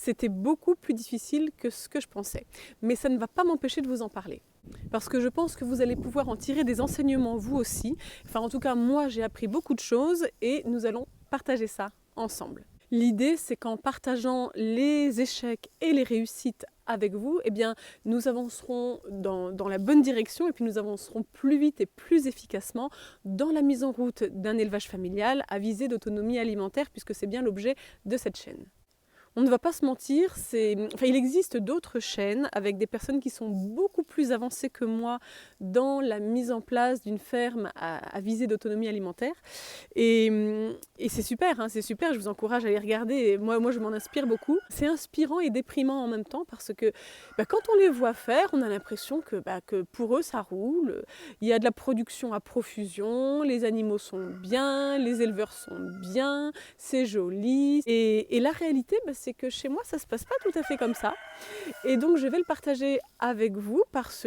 c'était beaucoup plus difficile que ce que je pensais. Mais ça ne va pas m'empêcher de vous en parler. Parce que je pense que vous allez pouvoir en tirer des enseignements vous aussi. Enfin, en tout cas, moi, j'ai appris beaucoup de choses et nous allons partager ça ensemble. L'idée, c'est qu'en partageant les échecs et les réussites avec vous, eh bien, nous avancerons dans la bonne direction et puis nous avancerons plus vite et plus efficacement dans la mise en route d'un élevage familial à visée d'autonomie alimentaire, puisque c'est bien l'objet de cette chaîne. On ne va pas se mentir, il existe d'autres chaînes avec des personnes qui sont beaucoup plus avancées que moi dans la mise en place d'une ferme à visée d'autonomie alimentaire. Et c'est super, hein, c'est super, je vous encourage à les regarder. Et moi, je m'en inspire beaucoup. C'est inspirant et déprimant en même temps parce que quand on les voit faire, on a l'impression que pour eux, ça roule. Il y a de la production à profusion, les animaux sont bien, les éleveurs sont bien, c'est joli. Et la réalité, c'est que chez moi, ça ne se passe pas tout à fait comme ça. Et donc, je vais le partager avec vous parce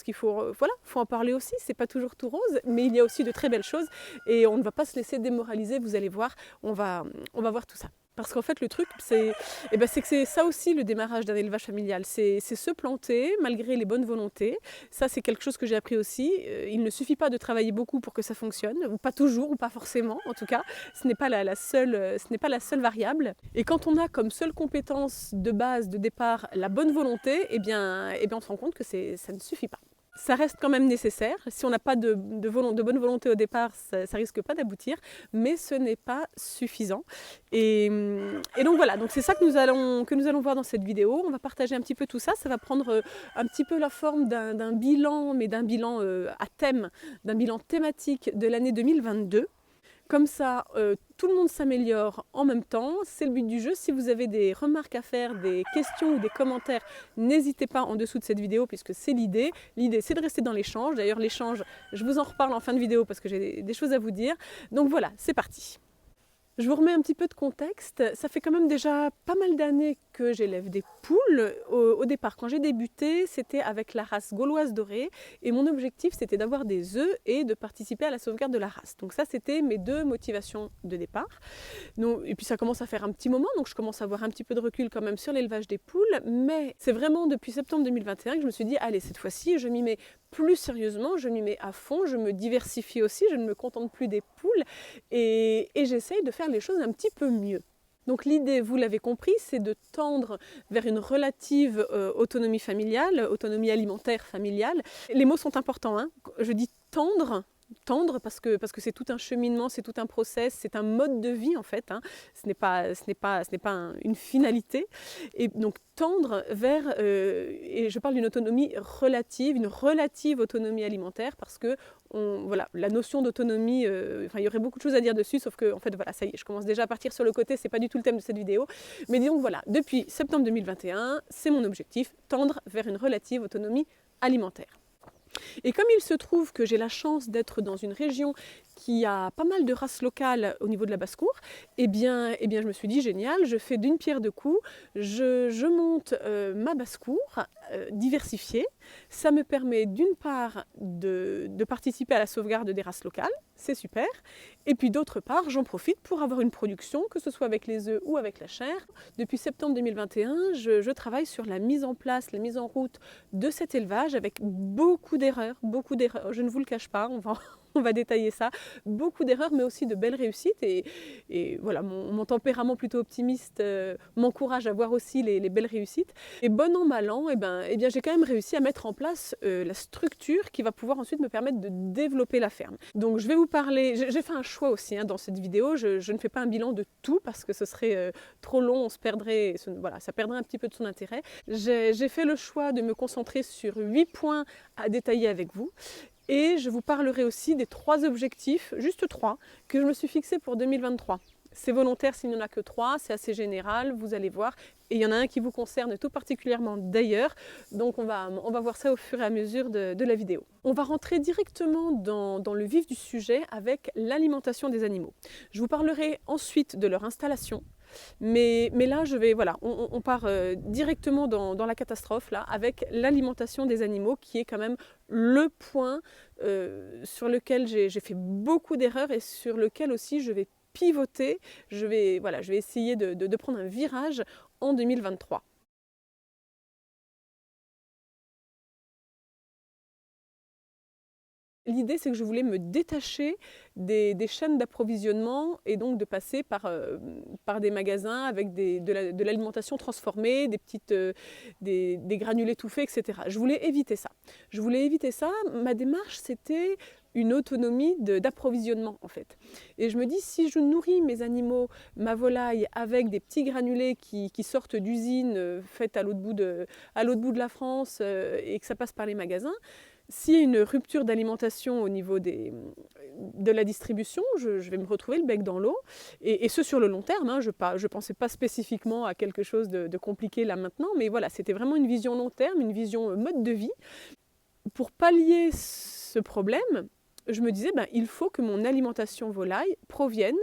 qu'il faut en parler aussi. C'est pas toujours tout rose, mais il y a aussi de très belles choses. Et on ne va pas se laisser démoraliser, vous allez voir, on va voir tout ça. Parce qu'en fait, le truc, c'est que c'est ça aussi le démarrage d'un élevage familial. C'est se planter malgré les bonnes volontés. Ça, c'est quelque chose que j'ai appris aussi. Il ne suffit pas de travailler beaucoup pour que ça fonctionne, ou pas toujours, ou pas forcément, en tout cas. Ce n'est pas la seule variable. Et quand on a comme seule compétence de base, de départ, la bonne volonté, on se rend compte que ça ne suffit pas. Ça reste quand même nécessaire. Si on n'a pas de bonne volonté au départ, ça risque pas d'aboutir, mais ce n'est pas suffisant. Et donc voilà, donc c'est ça que nous allons voir dans cette vidéo. On va partager un petit peu tout ça. Ça va prendre un petit peu la forme d'un bilan, mais d'un bilan à thème, d'un bilan thématique de l'année 2022. Comme ça, tout le monde s'améliore en même temps. C'est le but du jeu. Si vous avez des remarques à faire, des questions ou des commentaires, n'hésitez pas en dessous de cette vidéo puisque c'est l'idée. L'idée, c'est de rester dans l'échange. D'ailleurs, l'échange, je vous en reparle en fin de vidéo parce que j'ai des choses à vous dire. Donc voilà, c'est parti. Je vous remets un petit peu de contexte. Ça fait quand même déjà pas mal d'années que j'élève des poules. Au départ, quand j'ai débuté, c'était avec la race gauloise dorée. Et mon objectif, c'était d'avoir des œufs et de participer à la sauvegarde de la race. Donc ça, c'était mes deux motivations de départ. Et puis ça commence à faire un petit moment, donc je commence à avoir un petit peu de recul quand même sur l'élevage des poules. Mais c'est vraiment depuis septembre 2021 que je me suis dit, allez, cette fois-ci, je m'y mets plus sérieusement, je m'y mets à fond, je me diversifie aussi, je ne me contente plus des poules. Et j'essaye de faire les choses un petit peu mieux. Donc l'idée, vous l'avez compris, c'est de tendre vers une relative autonomie familiale, autonomie alimentaire familiale. Les mots sont importants, hein. Je dis tendre parce que c'est tout un cheminement, c'est tout un process, c'est un mode de vie en fait, hein. Ce n'est pas une finalité. Et donc tendre vers, et je parle d'une autonomie relative, une relative autonomie alimentaire parce que la notion d'autonomie, il y aurait beaucoup de choses à dire dessus, sauf que en fait voilà, ça y est, je commence déjà à partir sur le côté, c'est pas du tout le thème de cette vidéo. Mais disons voilà, depuis septembre 2021, c'est mon objectif, tendre vers une relative autonomie alimentaire. Et comme il se trouve que j'ai la chance d'être dans une région qui a pas mal de races locales au niveau de la basse-cour, eh bien je me suis dit génial, je fais d'une pierre deux coups, je monte ma basse-cour diversifiée. Ça me permet d'une part de participer à la sauvegarde des races locales, c'est super, et puis d'autre part j'en profite pour avoir une production, que ce soit avec les œufs ou avec la chair. Depuis septembre 2021, je travaille sur la mise en place, la mise en route de cet élevage avec beaucoup d'erreurs, je ne vous le cache pas, on va détailler ça, beaucoup d'erreurs mais aussi de belles réussites et voilà, mon tempérament plutôt optimiste m'encourage à voir aussi les belles réussites. Et bon an mal an, j'ai quand même réussi à mettre en place la structure qui va pouvoir ensuite me permettre de développer la ferme. Donc je vais vous parler, j'ai fait un choix aussi dans cette vidéo, je ne fais pas un bilan de tout parce que ce serait trop long, on se perdrait, ça perdrait un petit peu de son intérêt. J'ai fait le choix de me concentrer sur 8 points à détailler avec vous. Et je vous parlerai aussi des 3 objectifs, juste 3, que je me suis fixés pour 2023. C'est volontaire s'il n'y en a que 3, c'est assez général, vous allez voir. Et il y en a un qui vous concerne tout particulièrement d'ailleurs. Donc on va voir ça au fur et à mesure de la vidéo. On va rentrer directement dans le vif du sujet avec l'alimentation des animaux. Je vous parlerai ensuite de leur installation. Mais là, on part directement dans la catastrophe là, avec l'alimentation des animaux qui est quand même le point sur lequel j'ai fait beaucoup d'erreurs et sur lequel aussi je vais pivoter. Je vais essayer de prendre un virage en 2023. L'idée, c'est que je voulais me détacher des chaînes d'approvisionnement et donc de passer par des magasins avec de l'alimentation transformée, des granulés tout faits, etc. Je voulais éviter ça. Je voulais éviter ça. Ma démarche, c'était une autonomie d'approvisionnement en fait. Et je me dis, si je nourris mes animaux, ma volaille, avec des petits granulés qui sortent d'usines faites à l'autre bout de la France et que ça passe par les magasins, s'il y a une rupture d'alimentation au niveau de la distribution, je vais me retrouver le bec dans l'eau, et ce sur le long terme. Hein, je ne pensais pas spécifiquement à quelque chose de compliqué là maintenant, mais voilà, c'était vraiment une vision long terme, une vision mode de vie. Pour pallier ce problème, je me disais, il faut que mon alimentation volaille provienne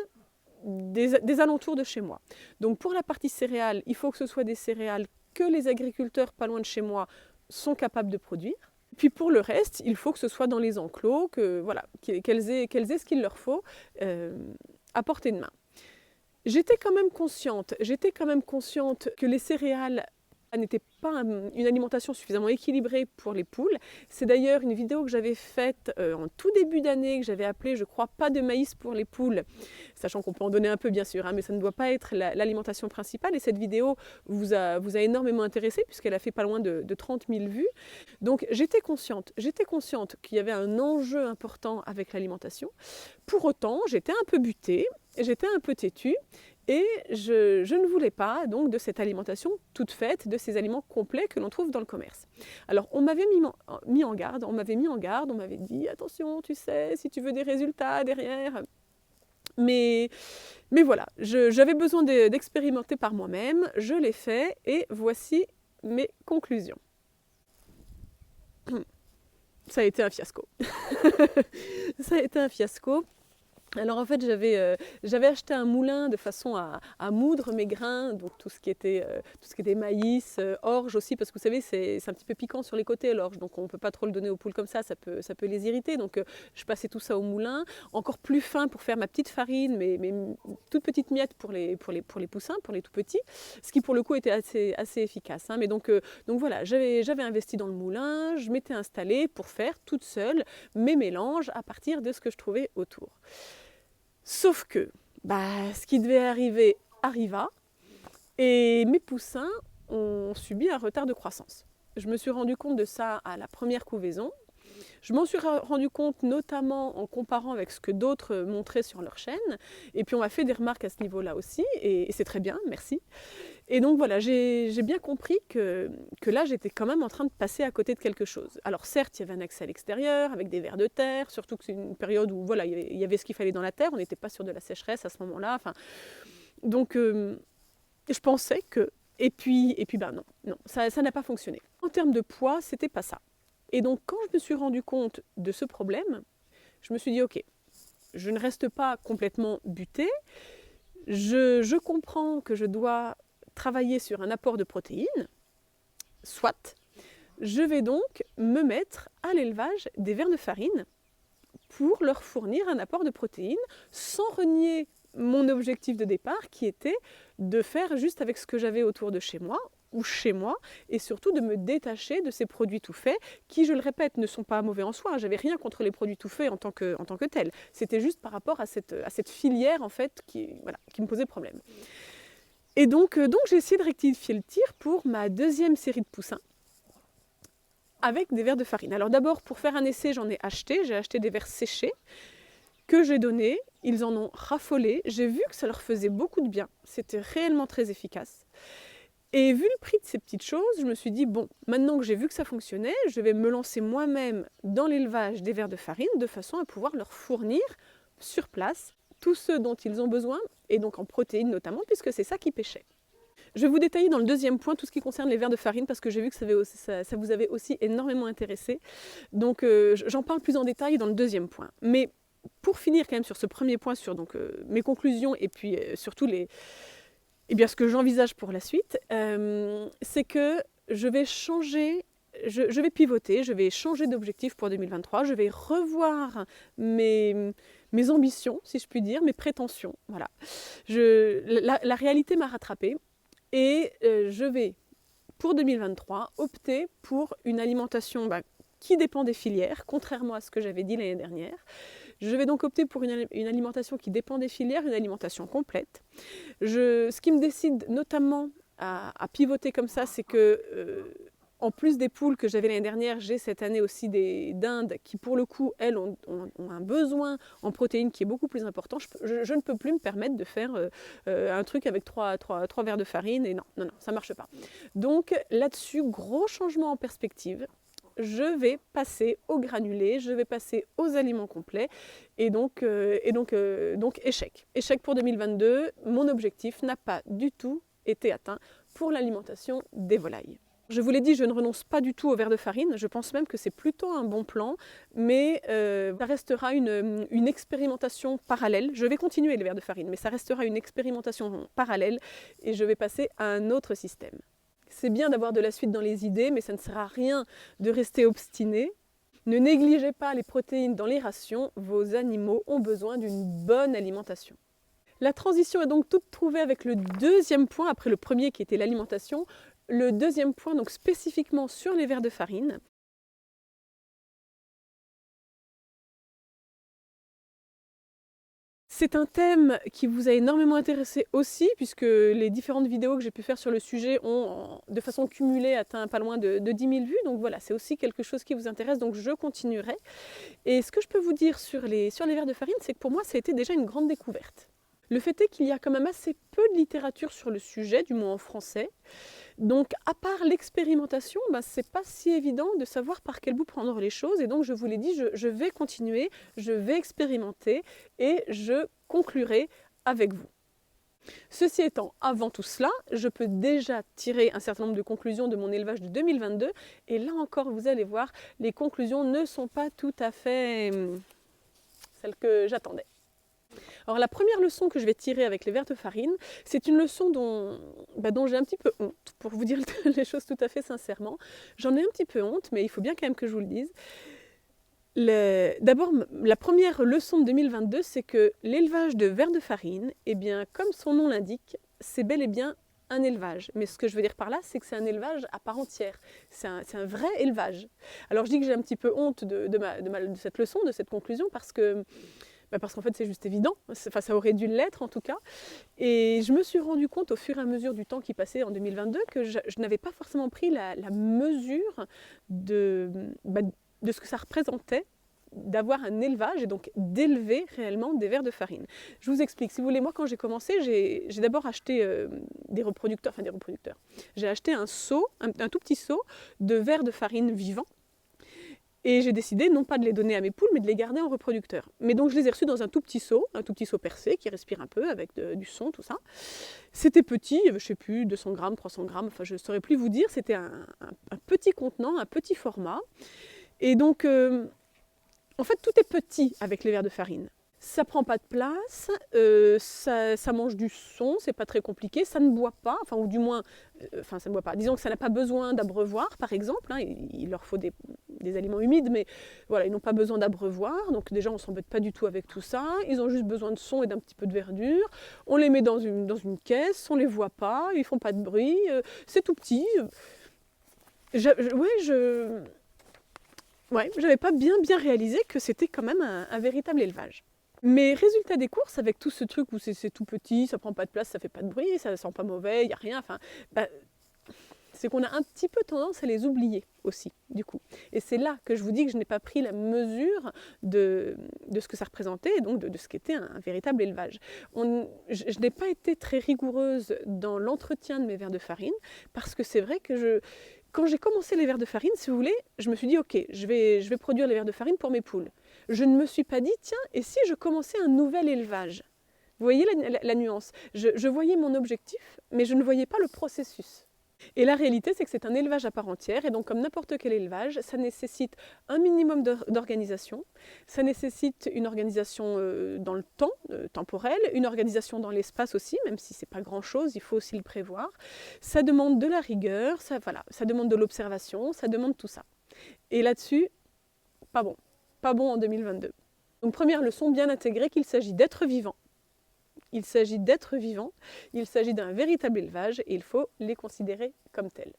des alentours de chez moi. Donc pour la partie céréales, il faut que ce soit des céréales que les agriculteurs pas loin de chez moi sont capables de produire. Puis pour le reste, il faut que ce soit dans les enclos, qu'elles aient ce qu'il leur faut à portée de main. J'étais quand même consciente que les céréales n'étaient pas une alimentation suffisamment équilibrée pour les poules. C'est d'ailleurs une vidéo que j'avais faite en tout début d'année, que j'avais appelée, je crois, pas de maïs pour les poules, sachant qu'on peut en donner un peu bien sûr, hein, mais ça ne doit pas être l'alimentation principale. Et cette vidéo vous a énormément intéressé puisqu'elle a fait pas loin de 30 000 vues. Donc j'étais consciente qu'il y avait un enjeu important avec l'alimentation. Pour autant, j'étais un peu butée, j'étais un peu têtue. Et je ne voulais pas donc de cette alimentation toute faite, de ces aliments complets que l'on trouve dans le commerce. Alors on m'avait mis en garde, on m'avait dit attention, tu sais, si tu veux des résultats derrière. Mais voilà, j'avais besoin d'expérimenter par moi-même, je l'ai fait et voici mes conclusions. Ça a été un fiasco. Ça a été un fiasco. Alors en fait, j'avais acheté un moulin de façon à moudre mes grains, donc tout ce qui était maïs, orge aussi, parce que vous savez, c'est un petit peu piquant sur les côtés l'orge, donc on ne peut pas trop le donner aux poules comme ça peut les irriter. Donc je passais tout ça au moulin, encore plus fin pour faire ma petite farine, mes toutes petites miettes pour les poussins, pour les tout petits, ce qui pour le coup était assez efficace. Hein. Mais donc voilà, j'avais investi dans le moulin, je m'étais installée pour faire toute seule mes mélanges à partir de ce que je trouvais autour. Sauf que ce qui devait arriver arriva et mes poussins ont subi un retard de croissance. Je me suis rendu compte de ça à la première couvaison. Je m'en suis rendu compte notamment en comparant avec ce que d'autres montraient sur leur chaîne. Et puis on m'a fait des remarques à ce niveau-là aussi, et c'est très bien, merci. Et donc voilà, j'ai bien compris que là j'étais quand même en train de passer à côté de quelque chose. Alors certes, il y avait un accès à l'extérieur, avec des vers de terre, surtout que c'est une période où voilà, il y avait ce qu'il fallait dans la terre, on n'était pas sur de la sécheresse à ce moment-là. Enfin, donc je pensais que... Et puis non, ça n'a pas fonctionné. En termes de poids, c'était pas ça. Et donc quand je me suis rendu compte de ce problème, je me suis dit ok, je ne reste pas complètement butée, je comprends que je dois travailler sur un apport de protéines, soit, je vais donc me mettre à l'élevage des vers de farine pour leur fournir un apport de protéines sans renier mon objectif de départ qui était de faire juste avec ce que j'avais autour de chez moi ou chez moi, et surtout de me détacher de ces produits tout faits qui, je le répète, ne sont pas mauvais en soi. J'avais rien contre les produits tout faits en tant que tels. C'était juste par rapport à cette filière en fait qui me posait problème. Et donc j'ai essayé de rectifier le tir pour ma deuxième série de poussins avec des vers de farine. Alors d'abord, pour faire un essai, j'ai acheté des vers séchés que j'ai donnés. Ils en ont raffolé. J'ai vu que ça leur faisait beaucoup de bien. C'était réellement très efficace. Et vu le prix de ces petites choses, je me suis dit, bon, maintenant que j'ai vu que ça fonctionnait, je vais me lancer moi-même dans l'élevage des vers de farine de façon à pouvoir leur fournir sur place tous ceux dont ils ont besoin, et donc en protéines notamment, puisque c'est ça qui pêchait. Je vais vous détailler dans le deuxième point tout ce qui concerne les vers de farine, parce que j'ai vu que ça vous avait aussi énormément intéressé. Donc j'en parle plus en détail dans le deuxième point. Mais pour finir quand même sur ce premier point, sur mes conclusions, et puis surtout ce que j'envisage pour la suite, c'est que je vais changer, je vais pivoter, je vais changer d'objectif pour 2023, je vais revoir mes ambitions, si je puis dire, mes prétentions. Voilà. La réalité m'a rattrapée. Et je vais, pour 2023, opter pour une alimentation qui dépend des filières, contrairement à ce que j'avais dit l'année dernière. Je vais donc opter pour une alimentation qui dépend des filières, une alimentation complète. Ce qui me décide notamment à pivoter comme ça, c'est que en plus des poules que j'avais l'année dernière, j'ai cette année aussi des dindes qui, pour le coup, elles ont un besoin en protéines qui est beaucoup plus important. Je ne peux plus me permettre de faire un truc avec 3 verres de farine et non, ça ne marche pas. Donc là-dessus, gros changement en perspective. Je vais passer aux granulés, je vais passer aux aliments complets et donc échec. Échec pour 2022, mon objectif n'a pas du tout été atteint pour l'alimentation des volailles. Je vous l'ai dit, je ne renonce pas du tout au verre de farine, je pense même que c'est plutôt un bon plan, mais ça restera une expérimentation parallèle. Je vais continuer les verres de farine, mais ça restera une expérimentation parallèle et je vais passer à un autre système. C'est bien d'avoir de la suite dans les idées, mais ça ne sert à rien de rester obstiné. Ne négligez pas les protéines dans les rations, vos animaux ont besoin d'une bonne alimentation. La transition est donc toute trouvée avec le deuxième point, après le premier qui était l'alimentation. Le deuxième point, donc spécifiquement sur les verres de farine. C'est un thème qui vous a énormément intéressé aussi, puisque les différentes vidéos que j'ai pu faire sur le sujet ont, de façon cumulée, atteint pas loin de 10 000 vues. Donc voilà, c'est aussi quelque chose qui vous intéresse, donc je continuerai. Et ce que je peux vous dire sur les verres de farine, c'est que pour moi, ça a été déjà une grande découverte. Le fait est qu'il y a quand même assez peu de littérature sur le sujet, du moins en français. Donc, à part l'expérimentation, c'est pas si évident de savoir par quel bout prendre les choses. Et donc, je vous l'ai dit, je vais continuer, je vais expérimenter et je conclurai avec vous. Ceci étant, avant tout cela, je peux déjà tirer un certain nombre de conclusions de mon élevage de 2022. Et là encore, vous allez voir, les conclusions ne sont pas tout à fait celles que j'attendais. Alors la première leçon que je vais tirer avec les verres de farine, c'est une leçon dont j'ai un petit peu honte, pour vous dire les choses tout à fait sincèrement. J'en ai un petit peu honte, mais il faut bien quand même que je vous le dise. D'abord, la première leçon de 2022, c'est que l'élevage de verres de farine, comme son nom l'indique, c'est bel et bien un élevage. Mais ce que je veux dire par là, c'est que c'est un élevage à part entière. C'est un vrai élevage. Alors je dis que j'ai un petit peu honte de cette leçon, de cette conclusion, parce qu'en fait c'est juste évident, ça aurait dû l'être en tout cas. Et je me suis rendu compte au fur et à mesure du temps qui passait en 2022 que je n'avais pas forcément pris la mesure de ce que ça représentait d'avoir un élevage et donc d'élever réellement des vers de farine. Je vous explique, si vous voulez, moi quand j'ai commencé, j'ai d'abord acheté des reproducteurs. J'ai acheté un seau, un tout petit seau de vers de farine vivants. Et j'ai décidé non pas de les donner à mes poules, mais de les garder en reproducteur. Mais donc je les ai reçus dans un tout petit seau percé qui respire un peu avec du son, tout ça. C'était petit, il y avait, je ne sais plus, 200 grammes, 300 grammes, enfin je ne saurais plus vous dire. C'était un petit contenant, un petit format. Et donc, en fait, tout est petit avec les verres de farine. Ça prend pas de place, ça mange du son, c'est pas très compliqué, ça ne boit pas, ça ne boit pas. Disons que ça n'a pas besoin d'abreuvoir, par exemple, il leur faut des aliments humides, mais voilà, ils n'ont pas besoin d'abreuvoir, donc déjà on s'embête pas du tout avec tout ça, ils ont juste besoin de son et d'un petit peu de verdure, on les met dans une caisse, on les voit pas, ils font pas de bruit, c'est tout petit. J'avais pas bien réalisé que c'était quand même un véritable élevage. Mais résultat des courses, avec tout ce truc où c'est tout petit, ça prend pas de place, ça fait pas de bruit, ça sent pas mauvais, il n'y a rien, c'est qu'on a un petit peu tendance à les oublier aussi, du coup. Et c'est là que je vous dis que je n'ai pas pris la mesure de ce que ça représentait, et donc de ce qu'était un véritable élevage. Je n'ai pas été très rigoureuse dans l'entretien de mes verres de farine, parce que c'est vrai que quand j'ai commencé les verres de farine, si vous voulez, je me suis dit, ok, je vais produire les verres de farine pour mes poules. Je ne me suis pas dit, tiens, et si je commençais un nouvel élevage? Vous voyez la nuance? Je voyais mon objectif, mais je ne voyais pas le processus. Et la réalité, c'est que c'est un élevage à part entière, et donc comme n'importe quel élevage, ça nécessite un minimum d'organisation, ça nécessite une organisation dans le temps, temporel, une organisation dans l'espace aussi, même si c'est pas grand-chose, il faut aussi le prévoir. Ça demande de la rigueur, ça demande de l'observation, ça demande tout ça. Et là-dessus, pas bon en 2022. Donc première leçon, bien intégrée qu'il s'agit d'être vivant, Il s'agit d'êtres vivants, il s'agit d'un véritable élevage et il faut les considérer comme tels.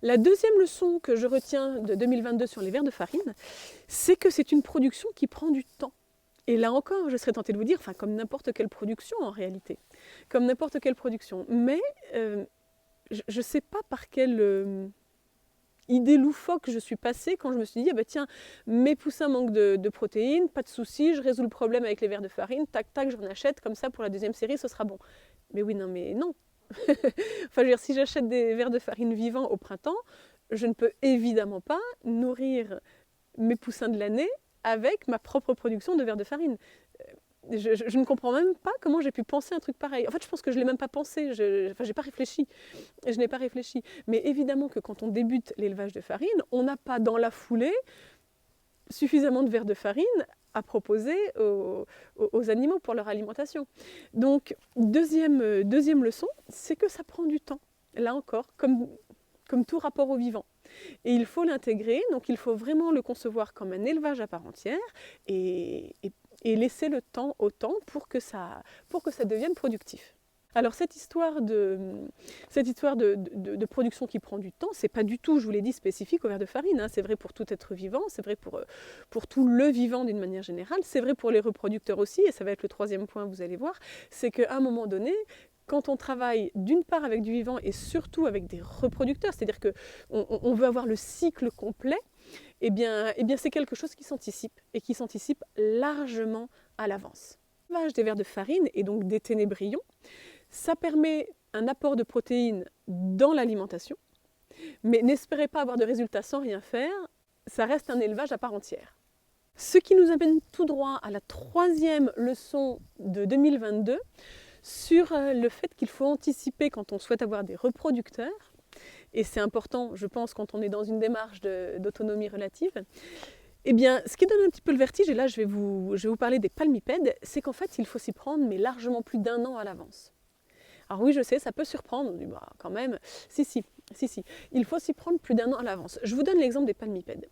La deuxième leçon que je retiens de 2022 sur les vers de farine, c'est que c'est une production qui prend du temps. Et là encore, je serais tentée de vous dire, enfin comme n'importe quelle production en réalité, comme n'importe quelle production. Mais je ne sais pas par quelle idée loufoque je suis passée quand je me suis dit, ah bah tiens, mes poussins manquent de protéines, pas de souci, je résous le problème avec les vers de farine, tac tac, j'en achète, comme ça pour la deuxième série ce sera bon. Mais oui, non, mais non. Enfin, je veux dire, si j'achète des vers de farine vivants au printemps, je ne peux évidemment pas nourrir mes poussins de l'année avec ma propre production de vers de farine. Je ne comprends même pas comment j'ai pu penser un truc pareil. En fait, je pense que je ne l'ai même pas pensé, j'ai pas réfléchi. Je n'ai pas réfléchi. Mais évidemment que quand on débute l'élevage de farine, on n'a pas dans la foulée suffisamment de vers de farine à proposer aux animaux pour leur alimentation. Donc, deuxième leçon, c'est que ça prend du temps. Là encore, comme tout rapport au vivant. Et il faut l'intégrer, donc il faut vraiment le concevoir comme un élevage à part entière et laisser le temps au temps pour que ça devienne productif. Alors cette histoire de production qui prend du temps, c'est pas du tout, je vous l'ai dit, spécifique au ver de farine, hein. C'est vrai pour tout être vivant, c'est vrai pour tout le vivant d'une manière générale, c'est vrai pour les reproducteurs aussi, et ça va être le troisième point, vous allez voir, c'est qu'à un moment donné, quand on travaille d'une part avec du vivant et surtout avec des reproducteurs, c'est-à-dire qu'on veut avoir le cycle complet, eh bien c'est quelque chose qui s'anticipe et qui s'anticipe largement à l'avance. L'élevage des vers de farine et donc des ténébrions, ça permet un apport de protéines dans l'alimentation, mais n'espérez pas avoir de résultats sans rien faire, ça reste un élevage à part entière. Ce qui nous amène tout droit à la troisième leçon de 2022, sur le fait qu'il faut anticiper quand on souhaite avoir des reproducteurs, et c'est important, je pense, quand on est dans une démarche d'autonomie relative. Eh bien, ce qui donne un petit peu le vertige, et là je vais vous parler des palmipèdes, c'est qu'en fait il faut s'y prendre, mais largement plus d'un an à l'avance. Alors oui, je sais, ça peut surprendre, on dit bah quand même, si, il faut s'y prendre plus d'un an à l'avance. Je vous donne l'exemple des palmipèdes.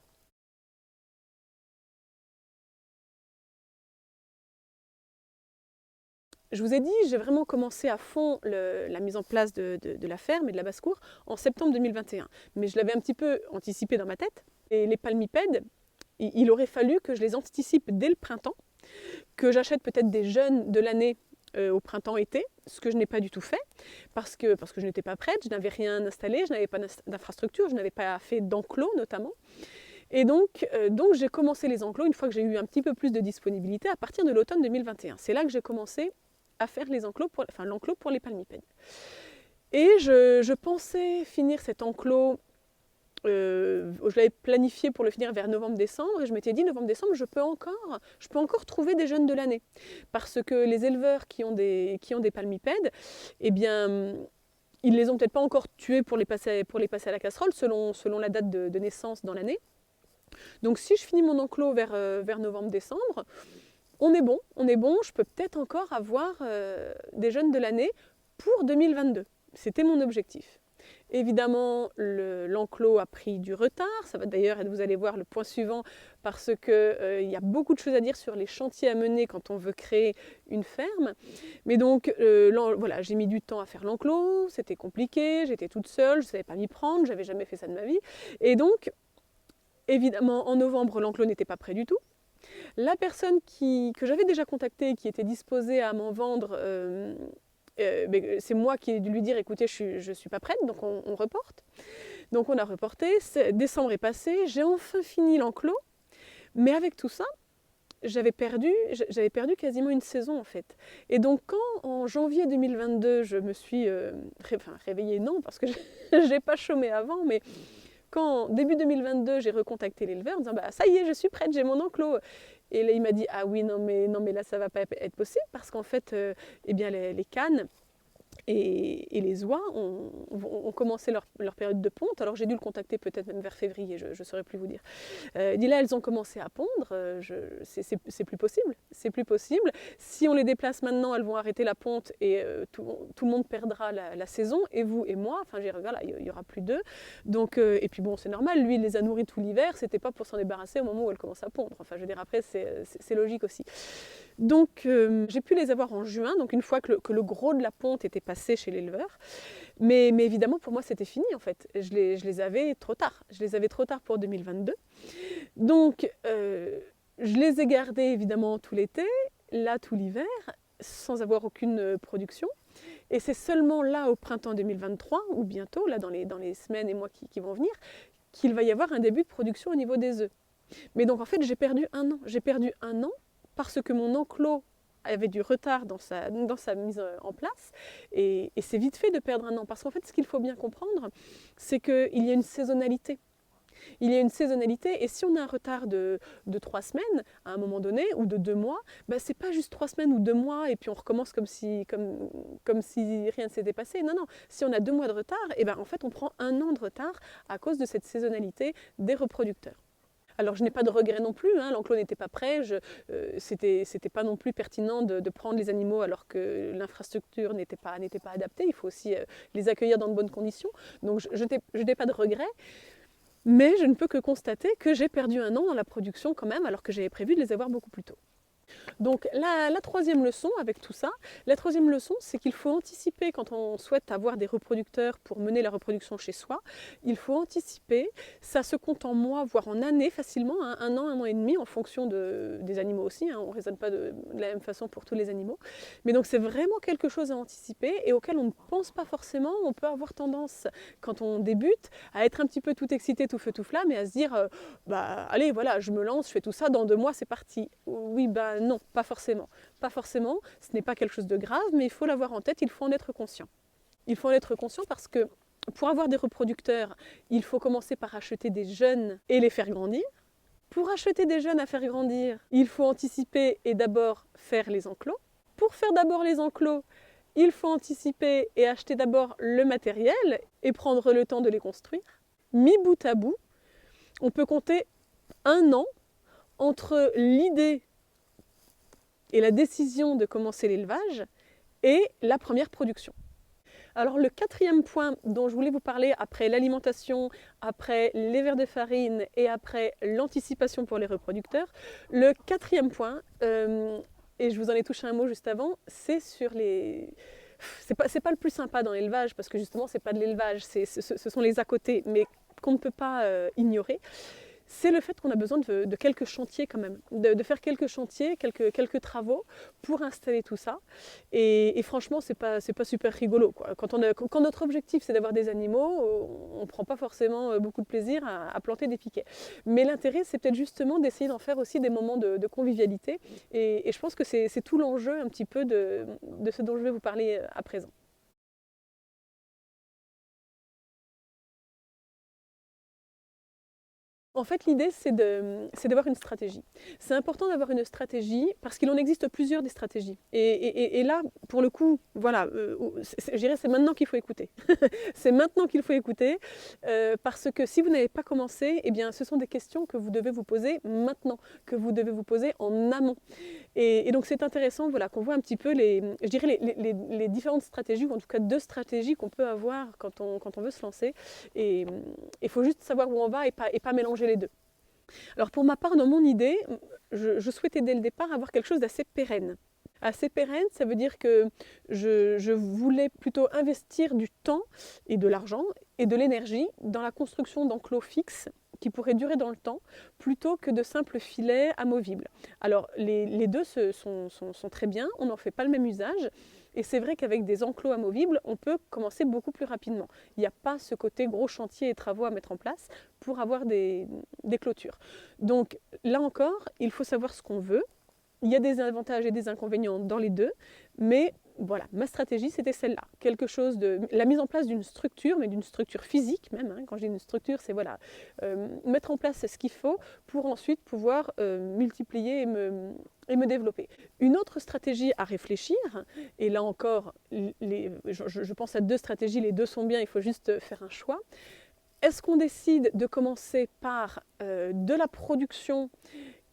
Je vous ai dit, j'ai vraiment commencé à fond la mise en place de la ferme et de la basse-cour en septembre 2021. Mais je l'avais un petit peu anticipé dans ma tête. Et les palmipèdes, il aurait fallu que je les anticipe dès le printemps, que j'achète peut-être des jeunes de l'année au printemps-été, ce que je n'ai pas du tout fait, parce que je n'étais pas prête, je n'avais rien installé, je n'avais pas d'infrastructure, je n'avais pas fait d'enclos notamment. Et donc j'ai commencé les enclos une fois que j'ai eu un petit peu plus de disponibilité à partir de l'automne 2021. C'est là que j'ai commencé à faire l'enclos pour les palmipèdes. Et je pensais finir cet enclos, je l'avais planifié pour le finir vers novembre-décembre, et je m'étais dit novembre-décembre, je peux encore trouver des jeunes de l'année. Parce que les éleveurs qui ont des palmipèdes, eh bien, ils ne les ont peut-être pas encore tués pour les passer à la casserole, selon la date de naissance dans l'année. Donc si je finis mon enclos vers novembre-décembre, on est bon, je peux peut-être encore avoir des jeunes de l'année pour 2022. C'était mon objectif. Évidemment, l'enclos a pris du retard, ça va d'ailleurs être, vous allez voir, le point suivant, parce qu'il y a beaucoup de choses à dire sur les chantiers à mener quand on veut créer une ferme. Mais donc, voilà, j'ai mis du temps à faire l'enclos, c'était compliqué, j'étais toute seule, je ne savais pas m'y prendre, je n'avais jamais fait ça de ma vie. Et donc, évidemment, en novembre, l'enclos n'était pas prêt du tout. La personne que j'avais déjà contactée, qui était disposée à m'en vendre, c'est moi qui ai dû lui dire écoutez, je ne suis pas prête, donc on reporte. Donc on a reporté, décembre est passé, j'ai enfin fini l'enclos, mais avec tout ça, j'avais perdu quasiment une saison en fait. Et donc quand en janvier 2022, je me suis réveillée, non, parce que je n'ai pas chômé avant, mais quand début 2022, j'ai recontacté l'éleveur en disant bah, ça y est, je suis prête, j'ai mon enclos. Et là, il m'a dit ah oui, non mais là, ça ne va pas être possible parce qu'en fait, eh bien, les canes et les oies ont commencé leur période de ponte. Alors j'ai dû le contacter peut-être même vers février, je ne saurais plus vous dire. Il dit là, elles ont commencé à pondre, c'est plus possible. C'est plus possible. Si on les déplace maintenant, elles vont arrêter la ponte et tout le monde perdra la saison, et vous et moi, enfin voilà, il n'y aura plus d'eux. Donc, et puis bon, c'est normal, lui il les a nourris tout l'hiver, c'était pas pour s'en débarrasser au moment où elles commencent à pondre. Enfin je veux dire, après c'est logique aussi. Donc j'ai pu les avoir en juin, donc une fois que le gros de la ponte était passé chez l'éleveur. Mais évidemment, pour moi, c'était fini en fait. Je les avais trop tard. Je les avais trop tard pour 2022. Donc je les ai gardés évidemment tout l'été, là tout l'hiver, sans avoir aucune production. Et c'est seulement là au printemps 2023, ou bientôt, là dans les semaines et mois qui vont venir, qu'il va y avoir un début de production au niveau des œufs. Mais donc en fait, j'ai perdu un an. J'ai perdu un an parce que mon enclos avait du retard dans sa mise en place. Et c'est vite fait de perdre un an. Parce qu'en fait, ce qu'il faut bien comprendre, c'est qu'il y a une saisonnalité. Il y a une saisonnalité, et si on a un retard de 3 semaines à un moment donné, ou de 2 mois, ben c'est pas juste 3 semaines ou 2 mois et puis on recommence comme si rien ne s'était passé. Non, non, si on a 2 mois de retard, et ben en fait on prend un an de retard à cause de cette saisonnalité des reproducteurs. Alors je n'ai pas de regret non plus, hein, l'enclos n'était pas prêt, c'était pas non plus pertinent de prendre les animaux alors que l'infrastructure n'était pas adaptée, il faut aussi les accueillir dans de bonnes conditions. Donc je n'ai pas de regret. Mais je ne peux que constater que j'ai perdu un an dans la production quand même, alors que j'avais prévu de les avoir beaucoup plus tôt. Donc la troisième leçon avec tout ça, la troisième leçon, c'est qu'il faut anticiper quand on souhaite avoir des reproducteurs pour mener la reproduction chez soi. Il faut anticiper, ça se compte en mois, voire en années facilement, hein, un an et demi en fonction des animaux aussi, hein, on ne raisonne pas de la même façon pour tous les animaux. Mais donc c'est vraiment quelque chose à anticiper et auquel on ne pense pas forcément. On peut avoir tendance, quand on débute, à être un petit peu tout excité, tout feu, tout flamme et à se dire bah allez voilà, je me lance, je fais tout ça, dans 2 mois c'est parti. Oui, bah non, pas forcément. Pas forcément, ce n'est pas quelque chose de grave, mais il faut l'avoir en tête, il faut en être conscient. Il faut en être conscient parce que pour avoir des reproducteurs, il faut commencer par acheter des jeunes et les faire grandir. Pour acheter des jeunes à faire grandir, il faut anticiper et d'abord faire les enclos. Pour faire d'abord les enclos, il faut anticiper et acheter d'abord le matériel et prendre le temps de les construire. Mis bout à bout, on peut compter un an entre l'idée et la décision de commencer l'élevage et la première production. Alors le quatrième point dont je voulais vous parler après l'alimentation, après les verres de farine et après l'anticipation pour les reproducteurs, le quatrième point, et je vous en ai touché un mot juste avant, c'est sur les... C'est pas le plus sympa dans l'élevage parce que justement c'est pas de l'élevage, ce sont les à côté, mais qu'on ne peut pas ignorer. C'est le fait qu'on a besoin de quelques chantiers quand même, de faire quelques chantiers, quelques travaux pour installer tout ça. Et franchement, c'est pas super rigolo, quoi. Quand notre objectif c'est d'avoir des animaux, on ne prend pas forcément beaucoup de plaisir à planter des piquets. Mais l'intérêt, c'est peut-être justement d'essayer d'en faire aussi des moments de convivialité. Et je pense que c'est tout l'enjeu un petit peu de ce dont je vais vous parler à présent. En fait, l'idée, c'est d'avoir une stratégie. C'est important d'avoir une stratégie parce qu'il en existe plusieurs des stratégies. Et là, pour le coup, voilà, je dirais c'est maintenant qu'il faut écouter. C'est maintenant qu'il faut écouter parce que si vous n'avez pas commencé, eh bien, ce sont des questions que vous devez vous poser maintenant, que vous devez vous poser en amont. Et donc, c'est intéressant voilà, qu'on voit un petit peu je dirais les différentes stratégies, ou en tout cas 2 stratégies qu'on peut avoir quand on veut se lancer. Et il faut juste savoir où on va et pas mélanger les deux. Alors pour ma part, dans mon idée, je souhaitais dès le départ avoir quelque chose d'assez pérenne. Assez pérenne, ça veut dire que je voulais plutôt investir du temps et de l'argent et de l'énergie dans la construction d'enclos fixes qui pourraient durer dans le temps, plutôt que de simples filets amovibles. Alors les deux sont très bien, on n'en fait pas le même usage, et c'est vrai qu'avec des enclos amovibles, on peut commencer beaucoup plus rapidement. Il n'y a pas ce côté gros chantier et travaux à mettre en place pour avoir des clôtures. Donc là encore, il faut savoir ce qu'on veut. Il y a des avantages et des inconvénients dans les deux, mais voilà, ma stratégie c'était celle-là. Quelque chose la mise en place d'une structure, mais d'une structure physique même. Hein. Quand je dis une structure, c'est voilà, mettre en place ce qu'il faut pour ensuite pouvoir multiplier et me développer. Une autre stratégie à réfléchir, et là encore, je pense à 2 stratégies, les 2 sont bien, il faut juste faire un choix. Est-ce qu'on décide de commencer par de la production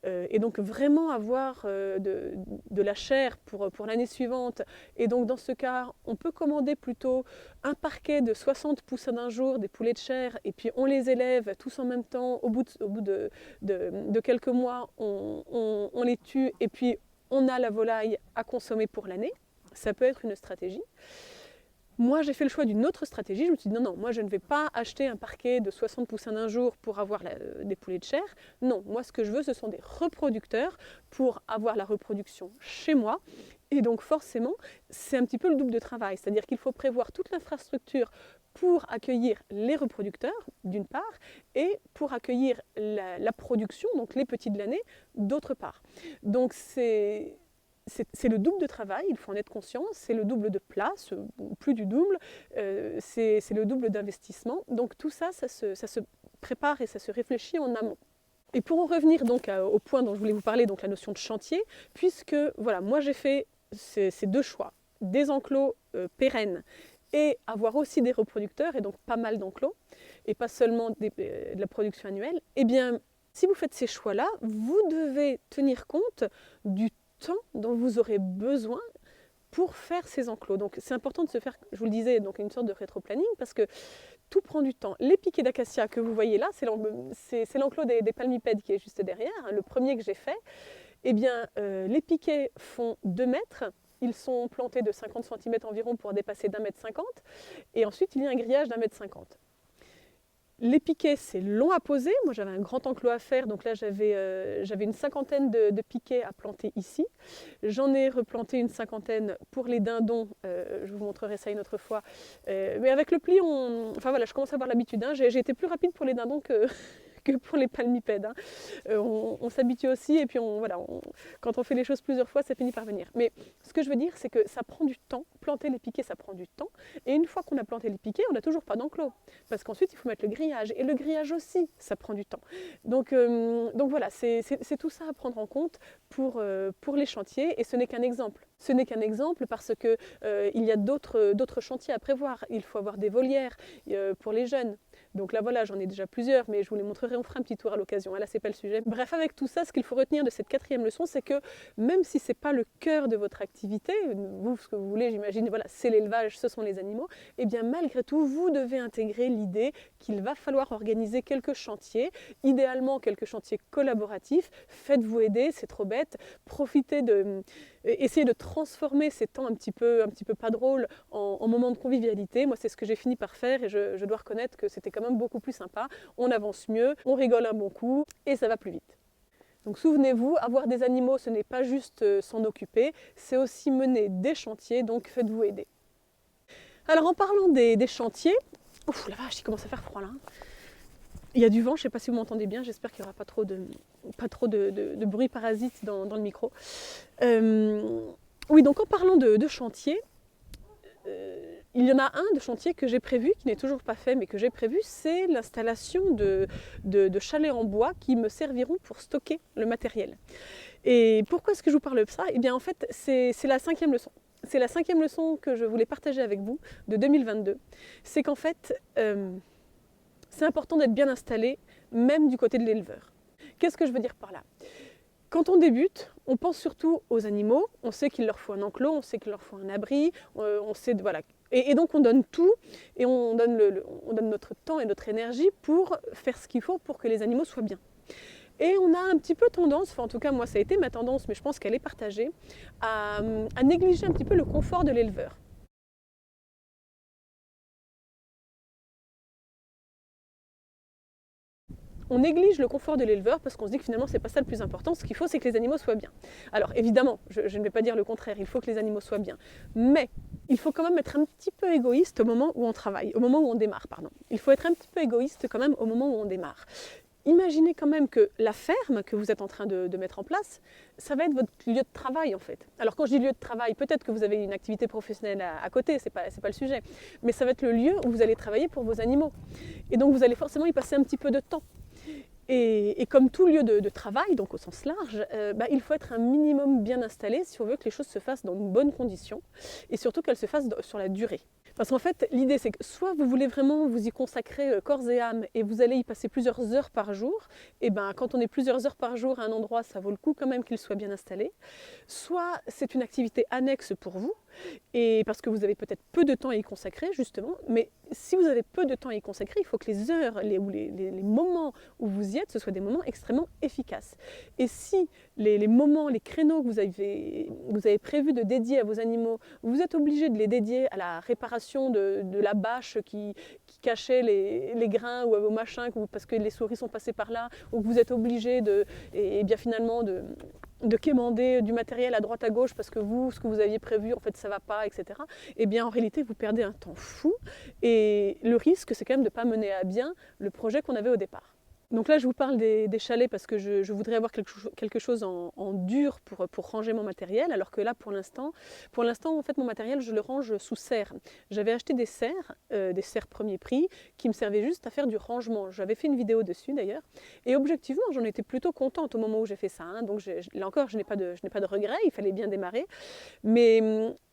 et donc vraiment avoir de la chair pour l'année suivante. Et donc dans ce cas, on peut commander plutôt un parquet de 60 poussins d'un jour, des poulets de chair, et puis on les élève tous en même temps. Au bout de quelques mois, on les tue, et puis on a la volaille à consommer pour l'année. Ça peut être une stratégie. Moi, j'ai fait le choix d'une autre stratégie. Je me suis dit non, moi je ne vais pas acheter un parquet de 60 poussins d'un jour pour avoir des poulets de chair. Non, moi ce que je veux, ce sont des reproducteurs pour avoir la reproduction chez moi. Et donc forcément, c'est un petit peu le double de travail. C'est-à-dire qu'il faut prévoir toute l'infrastructure pour accueillir les reproducteurs, d'une part, et pour accueillir la production, donc les petits de l'année, d'autre part. Donc c'est le double de travail, il faut en être conscient, c'est le double de place, plus du double, c'est le double d'investissement. Donc tout ça, ça se prépare et ça se réfléchit en amont. Et pour en revenir donc au point dont je voulais vous parler, donc la notion de chantier, puisque voilà, moi j'ai fait ces deux choix, des enclos pérennes et avoir aussi des reproducteurs, et donc pas mal d'enclos, et pas seulement de la production annuelle, eh bien, si vous faites ces choix-là, vous devez tenir compte du temps dont vous aurez besoin pour faire ces enclos. Donc c'est important de se faire, je vous le disais, donc une sorte de rétro-planning, parce que tout prend du temps. Les piquets d'acacia que vous voyez là, c'est l'enclos des palmipèdes qui est juste derrière, hein, le premier que j'ai fait. Eh bien, les piquets font 2 mètres. Ils sont plantés de 50 cm environ pour dépasser d'1,50 m. Et ensuite, il y a un grillage d'1,50 m. Les piquets, c'est long à poser. Moi, j'avais un grand enclos à faire. Donc là, j'avais une cinquantaine de piquets à planter ici. J'en ai replanté une cinquantaine pour les dindons. Je vous montrerai ça une autre fois. Mais avec le pli, enfin voilà, je commence à avoir l'habitude. Hein. J'ai été plus rapide pour les dindons que pour les palmipèdes. Hein. On s'habitue aussi et puis quand on fait les choses plusieurs fois, ça finit par venir. Mais ce que je veux dire, c'est que ça prend du temps. Planter les piquets, ça prend du temps. Et une fois qu'on a planté les piquets, on n'a toujours pas d'enclos. Parce qu'ensuite, il faut mettre le grillage. Et le grillage aussi, ça prend du temps. Donc voilà, c'est tout ça à prendre en compte pour les chantiers. Et ce n'est qu'un exemple. Ce n'est qu'un exemple parce qu'il y a d'autres chantiers à prévoir. Il faut avoir des volières pour les jeunes. Donc là voilà, j'en ai déjà plusieurs, mais je vous les montrerai, on fera un petit tour à l'occasion, hein, là c'est pas le sujet. Bref, avec tout ça, ce qu'il faut retenir de cette 4e leçon, c'est que même si c'est pas le cœur de votre activité, vous, ce que vous voulez, j'imagine, voilà, c'est l'élevage, ce sont les animaux, et bien malgré tout, vous devez intégrer l'idée qu'il va falloir organiser quelques chantiers, idéalement quelques chantiers collaboratifs, faites-vous aider, c'est trop bête, profitez essayez de transformer ces temps un petit peu pas drôles en moments de convivialité. Moi, c'est ce que j'ai fini par faire et je dois reconnaître que c'était quand même beaucoup plus sympa. On avance mieux, on rigole un bon coup et ça va plus vite. Donc souvenez-vous, avoir des animaux, ce n'est pas juste s'en occuper, c'est aussi mener des chantiers, donc faites-vous aider. Alors en parlant des chantiers, ouf la vache, il commence à faire froid là. Il y a du vent, je ne sais pas si vous m'entendez bien, j'espère qu'il n'y aura pas trop de bruit parasite dans le micro. Oui, donc en parlant de chantier, il y en a un de chantier que j'ai prévu, qui n'est toujours pas fait, mais que j'ai prévu, c'est l'installation de chalets en bois qui me serviront pour stocker le matériel. Et pourquoi est-ce que je vous parle de ça? Eh bien en fait, c'est la 5e leçon. C'est la 5e leçon que je voulais partager avec vous de 2022. C'est qu'en fait, c'est important d'être bien installé, même du côté de l'éleveur. Qu'est-ce que je veux dire par là? Quand on débute, on pense surtout aux animaux, on sait qu'il leur faut un enclos, on sait qu'il leur faut un abri, on sait, voilà. Et donc on donne tout, et on donne notre temps et notre énergie pour faire ce qu'il faut pour que les animaux soient bien. Et on a un petit peu tendance, enfin en tout cas moi ça a été ma tendance, mais je pense qu'elle est partagée, à négliger un petit peu le confort de l'éleveur. On néglige le confort de l'éleveur parce qu'on se dit que finalement c'est pas ça le plus important, ce qu'il faut c'est que les animaux soient bien. Alors évidemment, je ne vais pas dire le contraire, il faut que les animaux soient bien, mais il faut quand même être un petit peu égoïste au moment où on travaille, au moment où on démarre, pardon. Il faut être un petit peu égoïste quand même au moment où on démarre. Imaginez quand même que la ferme que vous êtes en train de mettre en place, ça va être votre lieu de travail en fait. Alors quand je dis lieu de travail, peut-être que vous avez une activité professionnelle à côté, c'est pas le sujet, mais ça va être le lieu où vous allez travailler pour vos animaux. Et donc vous allez forcément y passer un petit peu de temps. Et comme tout lieu de travail, donc au sens large, il faut être un minimum bien installé si on veut que les choses se fassent dans de bonnes conditions et surtout qu'elles se fassent sur la durée. Parce qu'en fait, l'idée, c'est que soit vous voulez vraiment vous y consacrer corps et âme et vous allez y passer plusieurs heures par jour, et ben quand on est plusieurs heures par jour à un endroit, ça vaut le coup quand même qu'il soit bien installé. Soit c'est une activité annexe pour vous, et parce que vous avez peut-être peu de temps à y consacrer, justement, mais si vous avez peu de temps à y consacrer, il faut que les heures ou les moments où vous y êtes, ce soient des moments extrêmement efficaces. Et si les moments, les créneaux que vous avez prévus de dédier à vos animaux, vous êtes obligé de les dédier à la réparation de la bâche qui cachait les grains ou au machin, parce que les souris sont passées par là, ou que vous êtes obligé et bien finalement de quémander du matériel à droite à gauche parce que ce que vous aviez prévu, en fait, ça ne va pas, etc. Eh bien, en réalité, vous perdez un temps fou. Et le risque, c'est quand même de ne pas mener à bien le projet qu'on avait au départ. Donc là, je vous parle des chalets parce que je voudrais avoir quelque chose en dur pour ranger mon matériel, alors que là, pour l'instant, en fait, mon matériel, je le range sous serre. J'avais acheté des serres premier prix, qui me servaient juste à faire du rangement. J'avais fait une vidéo dessus, d'ailleurs, et objectivement, j'en étais plutôt contente au moment où j'ai fait ça. Hein. Donc là encore, je n'ai pas de regrets, il fallait bien démarrer. Mais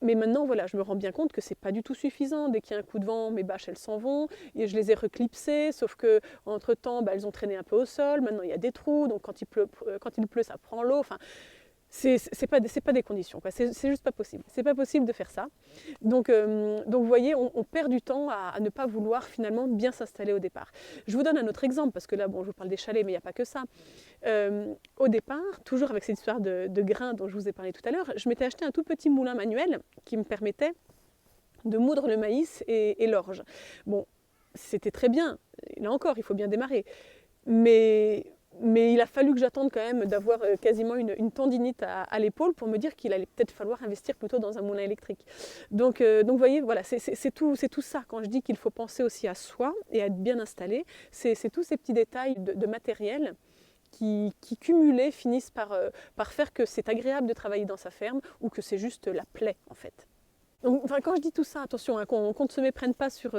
maintenant, voilà, je me rends bien compte que c'est pas du tout suffisant. Dès qu'il y a un coup de vent, mes bâches, elles s'en vont, et je les ai reclipsées, sauf que entre-temps, elles ont traîné un peu au sol, maintenant il y a des trous, donc quand il pleut ça prend l'eau, enfin, c'est pas des conditions, quoi. C'est juste pas possible, c'est pas possible de faire ça. Donc vous voyez, on perd du temps à ne pas vouloir finalement bien s'installer au départ. Je vous donne un autre exemple, parce que là, bon, je vous parle des chalets, mais il n'y a pas que ça. Au départ, toujours avec cette histoire de grains dont je vous ai parlé tout à l'heure, je m'étais acheté un tout petit moulin manuel qui me permettait de moudre le maïs et l'orge. Bon, c'était très bien, là encore, il faut bien démarrer. Mais il a fallu que j'attende quand même d'avoir quasiment une tendinite à l'épaule pour me dire qu'il allait peut-être falloir investir plutôt dans un moulin électrique. Donc vous voyez, voilà, c'est tout ça. Quand je dis qu'il faut penser aussi à soi et à être bien installé, c'est tous ces petits détails de matériel qui cumulés finissent par faire que c'est agréable de travailler dans sa ferme ou que c'est juste la plaie en fait. Donc, enfin, quand je dis tout ça, attention, hein, qu'on ne se méprenne pas sur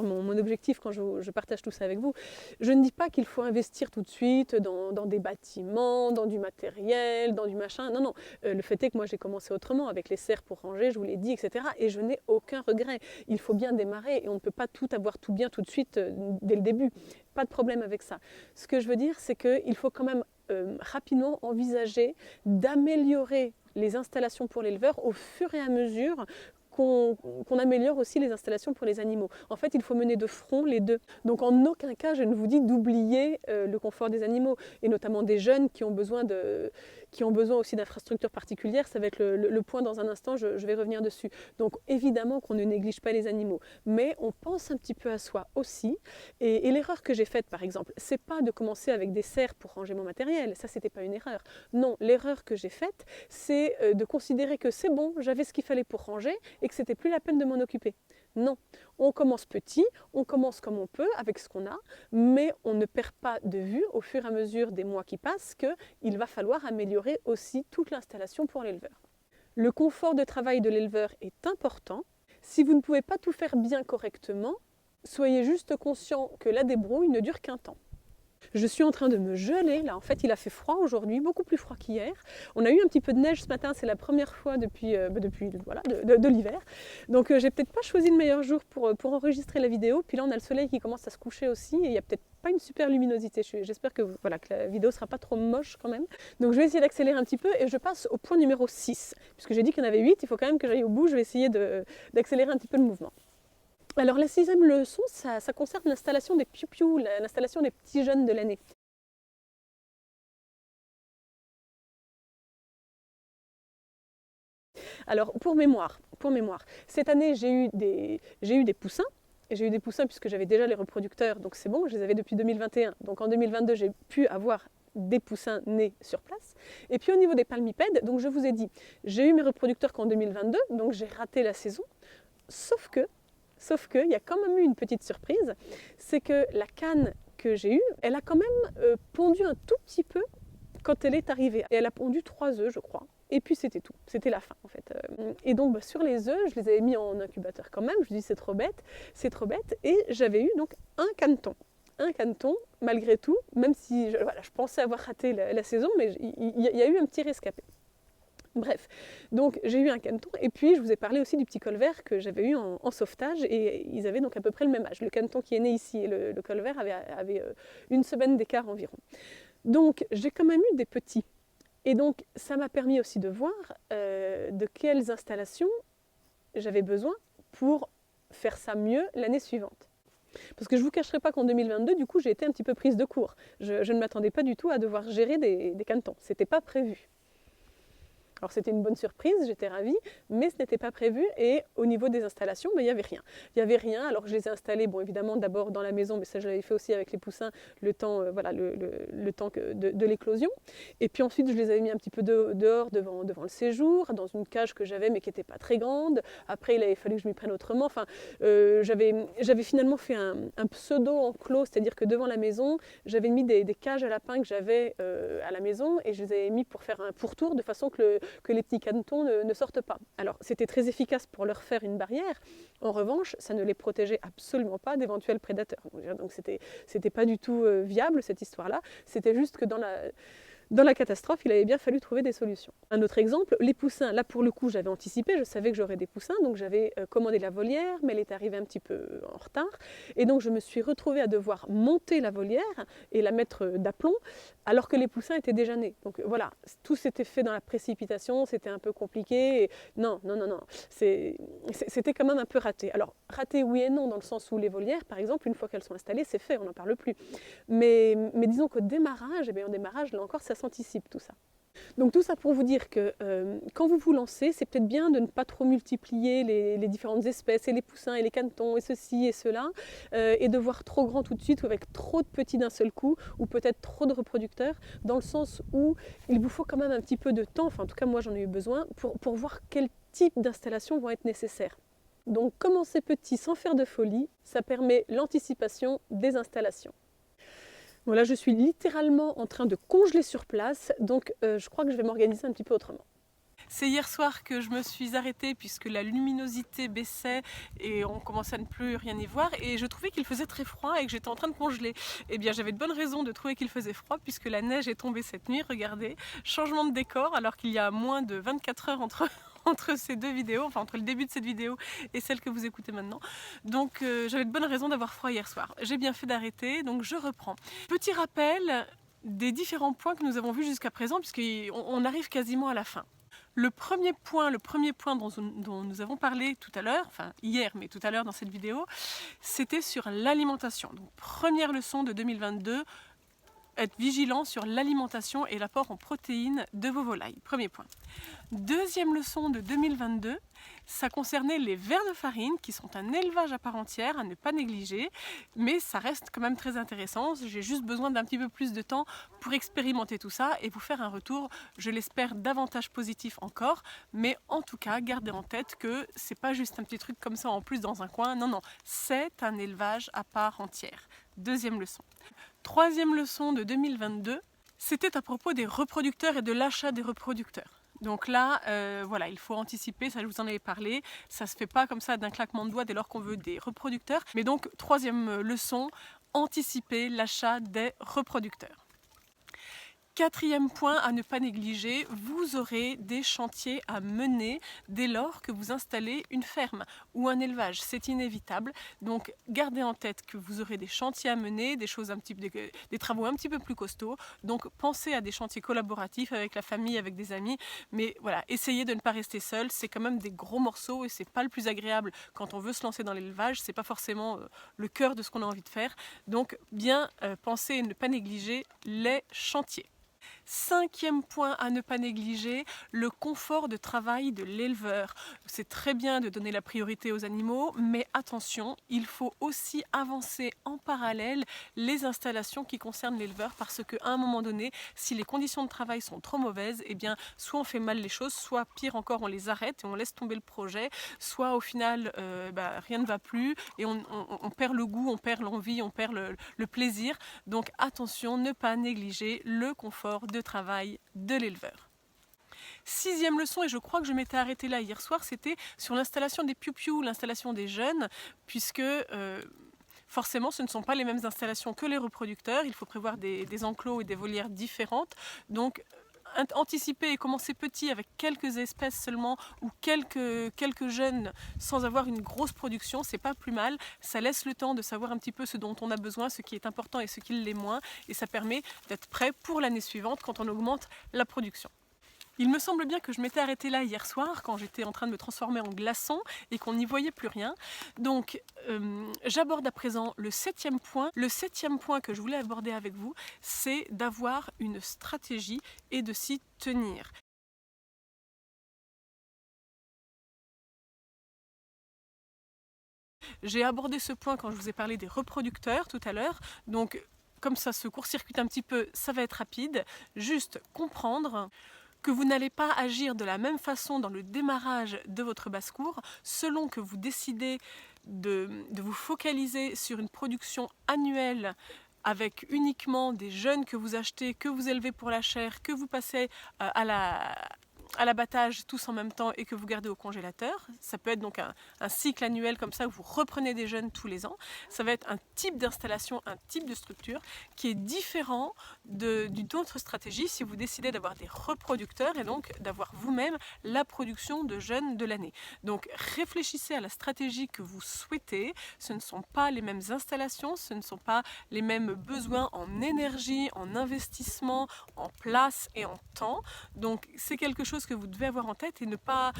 mon objectif quand je partage tout ça avec vous. Je ne dis pas qu'il faut investir tout de suite dans des bâtiments, dans du matériel, dans du machin. Non, non. Le fait est que moi j'ai commencé autrement, avec les serres pour ranger, je vous l'ai dit, etc. Et je n'ai aucun regret. Il faut bien démarrer et on ne peut pas tout avoir tout bien tout de suite dès le début. Pas de problème avec ça. Ce que je veux dire, c'est qu'il faut quand même rapidement envisager d'améliorer les installations pour l'éleveur au fur et à mesure qu'on améliore aussi les installations pour les animaux. En fait, il faut mener de front les deux. Donc en aucun cas, je ne vous dis d'oublier le confort des animaux, et notamment des jeunes qui ont besoin aussi d'infrastructures particulières. Ça va être le point dans un instant, je vais revenir dessus. Donc évidemment qu'on ne néglige pas les animaux, mais on pense un petit peu à soi aussi. Et l'erreur que j'ai faite, par exemple, c'est pas de commencer avec des serres pour ranger mon matériel. Ça, c'était pas une erreur. Non, l'erreur que j'ai faite, c'est de considérer que c'est bon, j'avais ce qu'il fallait pour ranger, et que c'était plus la peine de m'en occuper. Non, on commence petit, on commence comme on peut, avec ce qu'on a, mais on ne perd pas de vue au fur et à mesure des mois qui passent qu'il va falloir améliorer aussi toute l'installation pour l'éleveur. Le confort de travail de l'éleveur est important. Si vous ne pouvez pas tout faire bien correctement, soyez juste conscient que la débrouille ne dure qu'un temps. Je suis en train de me geler, là en fait il a fait froid aujourd'hui, beaucoup plus froid qu'hier. On a eu un petit peu de neige ce matin, c'est la première fois depuis voilà, de l'hiver. Donc j'ai peut-être pas choisi le meilleur jour pour enregistrer la vidéo. Puis là on a le soleil qui commence à se coucher aussi et il n'y a peut-être pas une super luminosité. J'espère que la vidéo sera pas trop moche quand même. Donc je vais essayer d'accélérer un petit peu et je passe au point numéro 6. Puisque j'ai dit qu'il y en avait 8, il faut quand même que j'aille au bout, je vais essayer d'accélérer un petit peu le mouvement. Alors la 6e leçon, ça concerne l'installation des piou-piou, l'installation des petits jeunes de l'année. Alors pour mémoire, cette année j'ai eu des poussins. Et j'ai eu des poussins puisque j'avais déjà les reproducteurs, donc c'est bon, je les avais depuis 2021. Donc en 2022, j'ai pu avoir des poussins nés sur place. Et puis au niveau des palmipèdes, donc je vous ai dit, j'ai eu mes reproducteurs qu'en 2022, donc j'ai raté la saison. Sauf que, il y a quand même eu une petite surprise, c'est que la canne que j'ai eue, elle a quand même pondu un tout petit peu quand elle est arrivée. Et elle a pondu 3 œufs, je crois. Et puis c'était tout, c'était la fin en fait. Et donc sur les œufs, je les avais mis en incubateur quand même, je me dis c'est trop bête. Et j'avais eu donc un caneton, malgré tout, même si je pensais avoir raté la saison, mais il y a eu un petit rescapé. Bref, donc j'ai eu un caneton et puis je vous ai parlé aussi du petit colvert que j'avais eu en sauvetage et ils avaient donc à peu près le même âge. Le caneton qui est né ici et le colvert avait une semaine d'écart environ. Donc j'ai quand même eu des petits. Et donc ça m'a permis aussi de voir de quelles installations j'avais besoin pour faire ça mieux l'année suivante. Parce que je ne vous cacherai pas qu'en 2022, du coup, j'ai été un petit peu prise de court. Je ne m'attendais pas du tout à devoir gérer des canetons. Ce n'était pas prévu. Alors c'était une bonne surprise, j'étais ravie, mais ce n'était pas prévu et au niveau des installations, il n'y avait rien. Il n'y avait rien, alors je les ai installés, bon évidemment d'abord dans la maison, mais ça je l'avais fait aussi avec les poussins, le temps, le temps de l'éclosion. Et puis ensuite je les avais mis un petit peu dehors devant le séjour, dans une cage que j'avais mais qui n'était pas très grande. Après il avait fallu que je m'y prenne autrement. Enfin, j'avais finalement fait un pseudo-enclos, c'est-à-dire que devant la maison, j'avais mis des cages à lapins que j'avais à la maison et je les avais mis pour faire un pourtour de façon que les petits canetons ne sortent pas. Alors c'était très efficace pour leur faire une barrière, en revanche ça ne les protégeait absolument pas d'éventuels prédateurs. Donc c'était pas du tout viable cette histoire-là, c'était juste que dans la catastrophe, il avait bien fallu trouver des solutions. Un autre exemple, les poussins. Là, pour le coup, j'avais anticipé, je savais que j'aurais des poussins, donc j'avais commandé la volière, mais elle est arrivée un petit peu en retard. Et donc, je me suis retrouvée à devoir monter la volière et la mettre d'aplomb, alors que les poussins étaient déjà nés. Donc voilà, tout s'était fait dans la précipitation, c'était un peu compliqué. Et non. C'était quand même un peu raté. Alors, raté oui et non, dans le sens où les volières, par exemple, une fois qu'elles sont installées, c'est fait, on n'en parle plus. Mais disons qu'au démarrage, au démarrage, là encore, ça s'anticipe tout ça. Donc tout ça pour vous dire que quand vous vous lancez, c'est peut-être bien de ne pas trop multiplier les différentes espèces et les poussins et les canetons et ceci et cela et de voir trop grand tout de suite ou avec trop de petits d'un seul coup ou peut-être trop de reproducteurs dans le sens où il vous faut quand même un petit peu de temps, enfin en tout cas moi j'en ai eu besoin pour voir quel type d'installations vont être nécessaires. Donc commencer petit sans faire de folie, ça permet l'anticipation des installations. Bon, là, je suis littéralement en train de congeler sur place, donc je crois que je vais m'organiser un petit peu autrement. C'est hier soir que je me suis arrêtée puisque la luminosité baissait et on commençait à ne plus rien y voir et je trouvais qu'il faisait très froid et que j'étais en train de congeler. Eh bien j'avais de bonnes raisons de trouver qu'il faisait froid puisque la neige est tombée cette nuit, regardez, changement de décor alors qu'il y a moins de 24 heures entre ces deux vidéos, enfin entre le début de cette vidéo et celle que vous écoutez maintenant. Donc j'avais de bonnes raisons d'avoir froid hier soir. J'ai bien fait d'arrêter, donc je reprends. Petit rappel des différents points que nous avons vus jusqu'à présent puisqu'on arrive quasiment à la fin. Le premier point dont nous avons parlé tout à l'heure, enfin hier mais tout à l'heure dans cette vidéo, c'était sur l'alimentation. Donc première leçon de 2022, être vigilant sur l'alimentation et l'apport en protéines de vos volailles. Premier point. Deuxième leçon de 2022, ça concernait les vers de farine qui sont un élevage à part entière à ne pas négliger, mais ça reste quand même très intéressant. J'ai juste besoin d'un petit peu plus de temps pour expérimenter tout ça et vous faire un retour, je l'espère, davantage positif encore, mais en tout cas, gardez en tête que c'est pas juste un petit truc comme ça en plus dans un coin, non, c'est un élevage à part entière. Deuxième leçon. Troisième leçon de 2022, c'était à propos des reproducteurs et de l'achat des reproducteurs. Donc là, voilà, il faut anticiper, ça je vous en avais parlé, ça se fait pas comme ça d'un claquement de doigts dès lors qu'on veut des reproducteurs. Mais donc, troisième leçon, anticiper l'achat des reproducteurs. Quatrième point à ne pas négliger, vous aurez des chantiers à mener dès lors que vous installez une ferme ou un élevage. C'est inévitable. Donc gardez en tête que vous aurez des chantiers à mener, des travaux un petit peu plus costauds. Donc pensez à des chantiers collaboratifs avec la famille, avec des amis. Mais voilà, essayez de ne pas rester seul. C'est quand même des gros morceaux et c'est pas le plus agréable quand on veut se lancer dans l'élevage. C'est pas forcément le cœur de ce qu'on a envie de faire. Donc bien pensez et ne pas négliger les chantiers. Cinquième point à ne pas négliger, le confort de travail de l'éleveur. C'est très bien de donner la priorité aux animaux, mais attention, il faut aussi avancer en parallèle les installations qui concernent l'éleveur parce qu'à un moment donné, si les conditions de travail sont trop mauvaises, eh bien, soit on fait mal les choses, soit pire encore, on les arrête et on laisse tomber le projet, soit au final, rien ne va plus et on perd le goût, on perd l'envie, on perd le plaisir. Donc attention, ne pas négliger le confort de travail de l'éleveur. Sixième leçon, et je crois que je m'étais arrêtée là hier soir, c'était sur l'installation des piou-piou, l'installation des jeunes, puisque forcément ce ne sont pas les mêmes installations que les reproducteurs, il faut prévoir des enclos et des volières différentes, donc anticiper et commencer petit avec quelques espèces seulement ou quelques jeunes sans avoir une grosse production, c'est pas plus mal. Ça laisse le temps de savoir un petit peu ce dont on a besoin, ce qui est important et ce qui l'est moins, et ça permet d'être prêt pour l'année suivante quand on augmente la production. Il me semble bien que je m'étais arrêtée là hier soir quand j'étais en train de me transformer en glaçon et qu'on n'y voyait plus rien. Donc j'aborde à présent le 7e point. Le 7e point que je voulais aborder avec vous, c'est d'avoir une stratégie et de s'y tenir. J'ai abordé ce point quand je vous ai parlé des reproducteurs tout à l'heure. Donc comme ça se court-circuite un petit peu, ça va être rapide. Juste comprendre que vous n'allez pas agir de la même façon dans le démarrage de votre basse-cour selon que vous décidez de vous focaliser sur une production annuelle avec uniquement des jeunes que vous achetez, que vous élevez pour la chair, que vous passez à l'abattage tous en même temps et que vous gardez au congélateur. Ça peut être donc un cycle annuel comme ça où vous reprenez des jeunes tous les ans. Ça va être un type d'installation, un type de structure qui est différent d'une autre stratégie si vous décidez d'avoir des reproducteurs et donc d'avoir vous-même la production de jeunes de l'année. Donc réfléchissez à la stratégie que vous souhaitez. Ce ne sont pas les mêmes installations, ce ne sont pas les mêmes besoins en énergie, en investissement, en place et en temps. Donc c'est quelque chose que vous devez avoir en tête et ne pas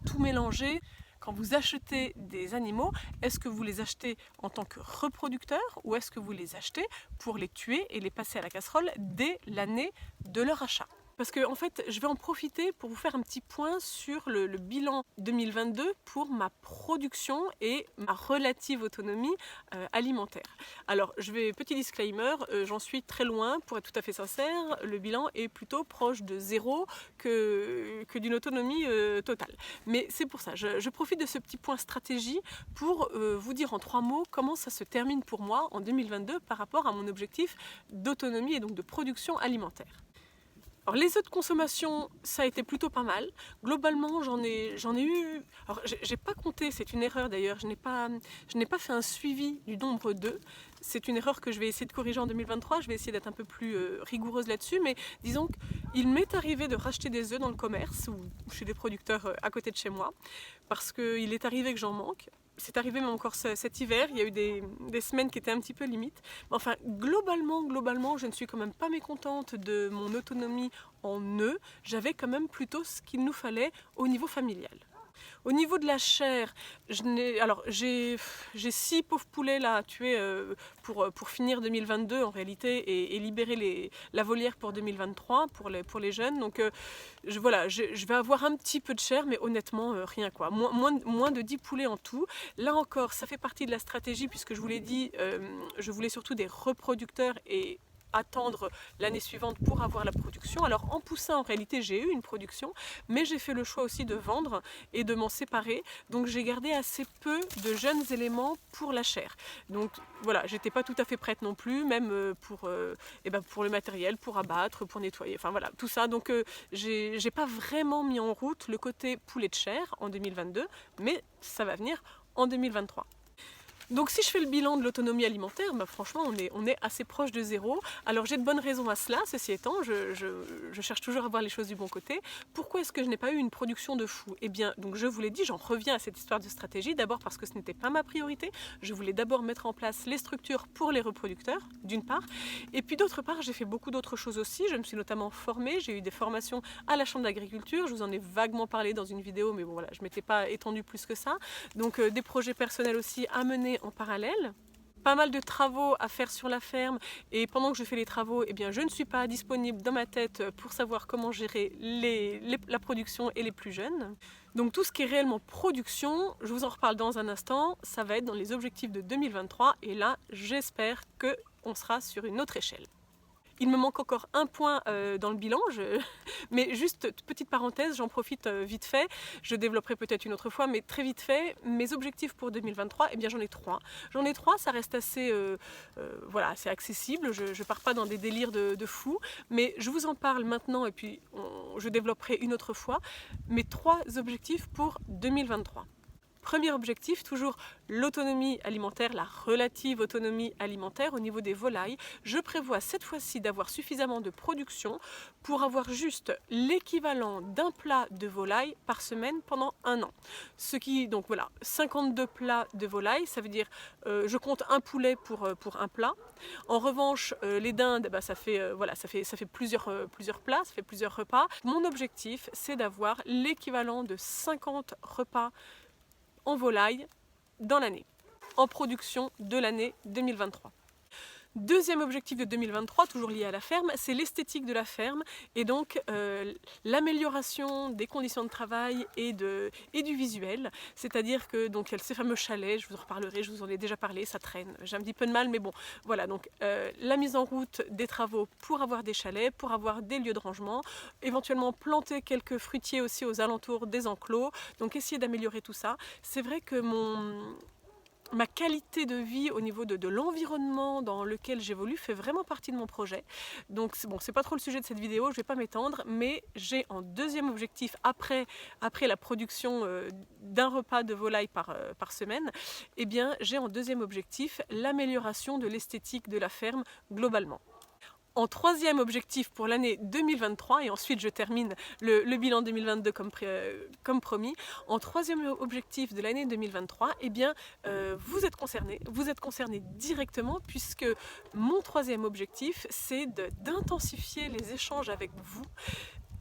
tout mélanger. Quand vous achetez des animaux, est-ce que vous les achetez en tant que reproducteurs ou est-ce que vous les achetez pour les tuer et les passer à la casserole dès l'année de leur achat ? Parce que en fait, je vais en profiter pour vous faire un petit point sur le bilan 2022 pour ma production et ma relative autonomie alimentaire. Alors, petit disclaimer, j'en suis très loin, pour être tout à fait sincère, le bilan est plutôt proche de 0 que d'une autonomie totale. Mais c'est pour ça, je profite de ce petit point stratégie pour vous dire en 3 mots comment ça se termine pour moi en 2022 par rapport à mon objectif d'autonomie et donc de production alimentaire. Alors les œufs de consommation, ça a été plutôt pas mal. Globalement, j'en ai eu... Alors j'ai pas compté, c'est une erreur d'ailleurs, je n'ai pas fait un suivi du nombre d'œufs. C'est une erreur que je vais essayer de corriger en 2023, je vais essayer d'être un peu plus rigoureuse là-dessus, mais disons qu'il m'est arrivé de racheter des œufs dans le commerce ou chez des producteurs à côté de chez moi, parce qu'il est arrivé que j'en manque. C'est arrivé même encore cet hiver, il y a eu des semaines qui étaient un petit peu limites. Mais enfin, globalement, je ne suis quand même pas mécontente de mon autonomie en œufs. J'avais quand même plutôt ce qu'il nous fallait au niveau familial. Au niveau de la chair, j'ai 6 pauvres poulets là à tuer pour finir 2022 en réalité et libérer la volière pour 2023 pour les jeunes. Donc je vais avoir un petit peu de chair, mais honnêtement rien quoi. Moins de 10 poulets en tout. Là encore, ça fait partie de la stratégie puisque je vous l'ai dit, je voulais surtout des reproducteurs et attendre l'année suivante pour avoir la production. Alors en poussin en réalité j'ai eu une production, mais j'ai fait le choix aussi de vendre et de m'en séparer, donc j'ai gardé assez peu de jeunes éléments pour la chair. Donc voilà, j'étais pas tout à fait prête non plus, même pour le matériel, pour abattre, pour nettoyer, enfin voilà, tout ça. Donc j'ai pas vraiment mis en route le côté poulet de chair en 2022, mais ça va venir en 2023. Donc si je fais le bilan de l'autonomie alimentaire, franchement on est assez proche de 0. Alors j'ai de bonnes raisons à cela, ceci étant, je cherche toujours à voir les choses du bon côté. Pourquoi est-ce que je n'ai pas eu une production de fou ? Eh bien, donc je vous l'ai dit, j'en reviens à cette histoire de stratégie, d'abord parce que ce n'était pas ma priorité. Je voulais d'abord mettre en place les structures pour les reproducteurs, d'une part, et puis d'autre part, j'ai fait beaucoup d'autres choses aussi. Je me suis notamment formée, j'ai eu des formations à la Chambre d'agriculture, je vous en ai vaguement parlé dans une vidéo, mais bon voilà, je ne m'étais pas étendue plus que ça. Donc des projets personnels aussi à mener en parallèle. Pas mal de travaux à faire sur la ferme et pendant que je fais les travaux, eh bien, je ne suis pas disponible dans ma tête pour savoir comment gérer la production et les plus jeunes. Donc tout ce qui est réellement production, je vous en reparle dans un instant, ça va être dans les objectifs de 2023 et là j'espère qu'on sera sur une autre échelle. Il me manque encore un point dans le bilan, mais juste petite parenthèse, j'en profite vite fait, je développerai peut-être une autre fois, mais très vite fait, mes objectifs pour 2023, eh bien j'en ai 3. J'en ai 3, ça reste assez, assez accessible, je ne pars pas dans des délires de fou, mais je vous en parle maintenant et puis je développerai une autre fois. Mes 3 objectifs pour 2023. Premier objectif, toujours l'autonomie alimentaire, la relative autonomie alimentaire au niveau des volailles. Je prévois cette fois-ci d'avoir suffisamment de production pour avoir juste l'équivalent d'un plat de volaille par semaine pendant un an. Ce qui, donc voilà, 52 plats de volaille, ça veut dire je compte un poulet pour un plat. En revanche, les dindes, bah, ça fait plusieurs plats, ça fait plusieurs repas. Mon objectif, c'est d'avoir l'équivalent de 50 repas en volaille dans l'année, en production de l'année 2023. Deuxième objectif de 2023, toujours lié à la ferme, c'est l'esthétique de la ferme et donc l'amélioration des conditions de travail et du visuel. C'est-à-dire que donc il y a ces fameux chalets, je vous en reparlerai, je vous en ai déjà parlé, ça traîne. J'ai un petit peu de mal, mais bon, voilà. Donc la mise en route des travaux pour avoir des chalets, pour avoir des lieux de rangement, éventuellement planter quelques fruitiers aussi aux alentours des enclos. Donc essayer d'améliorer tout ça. C'est vrai que ma qualité de vie au niveau de l'environnement dans lequel j'évolue fait vraiment partie de mon projet. Donc bon, c'est pas trop le sujet de cette vidéo, je vais pas m'étendre, mais j'ai en deuxième objectif, après la production d'un repas de volaille par semaine, eh bien j'ai en deuxième objectif l'amélioration de l'esthétique de la ferme globalement. En troisième objectif pour l'année 2023, et ensuite je termine le bilan 2022 comme promis, en troisième objectif de l'année 2023, eh bien, vous êtes concernés directement puisque mon troisième objectif, c'est d'intensifier les échanges avec vous.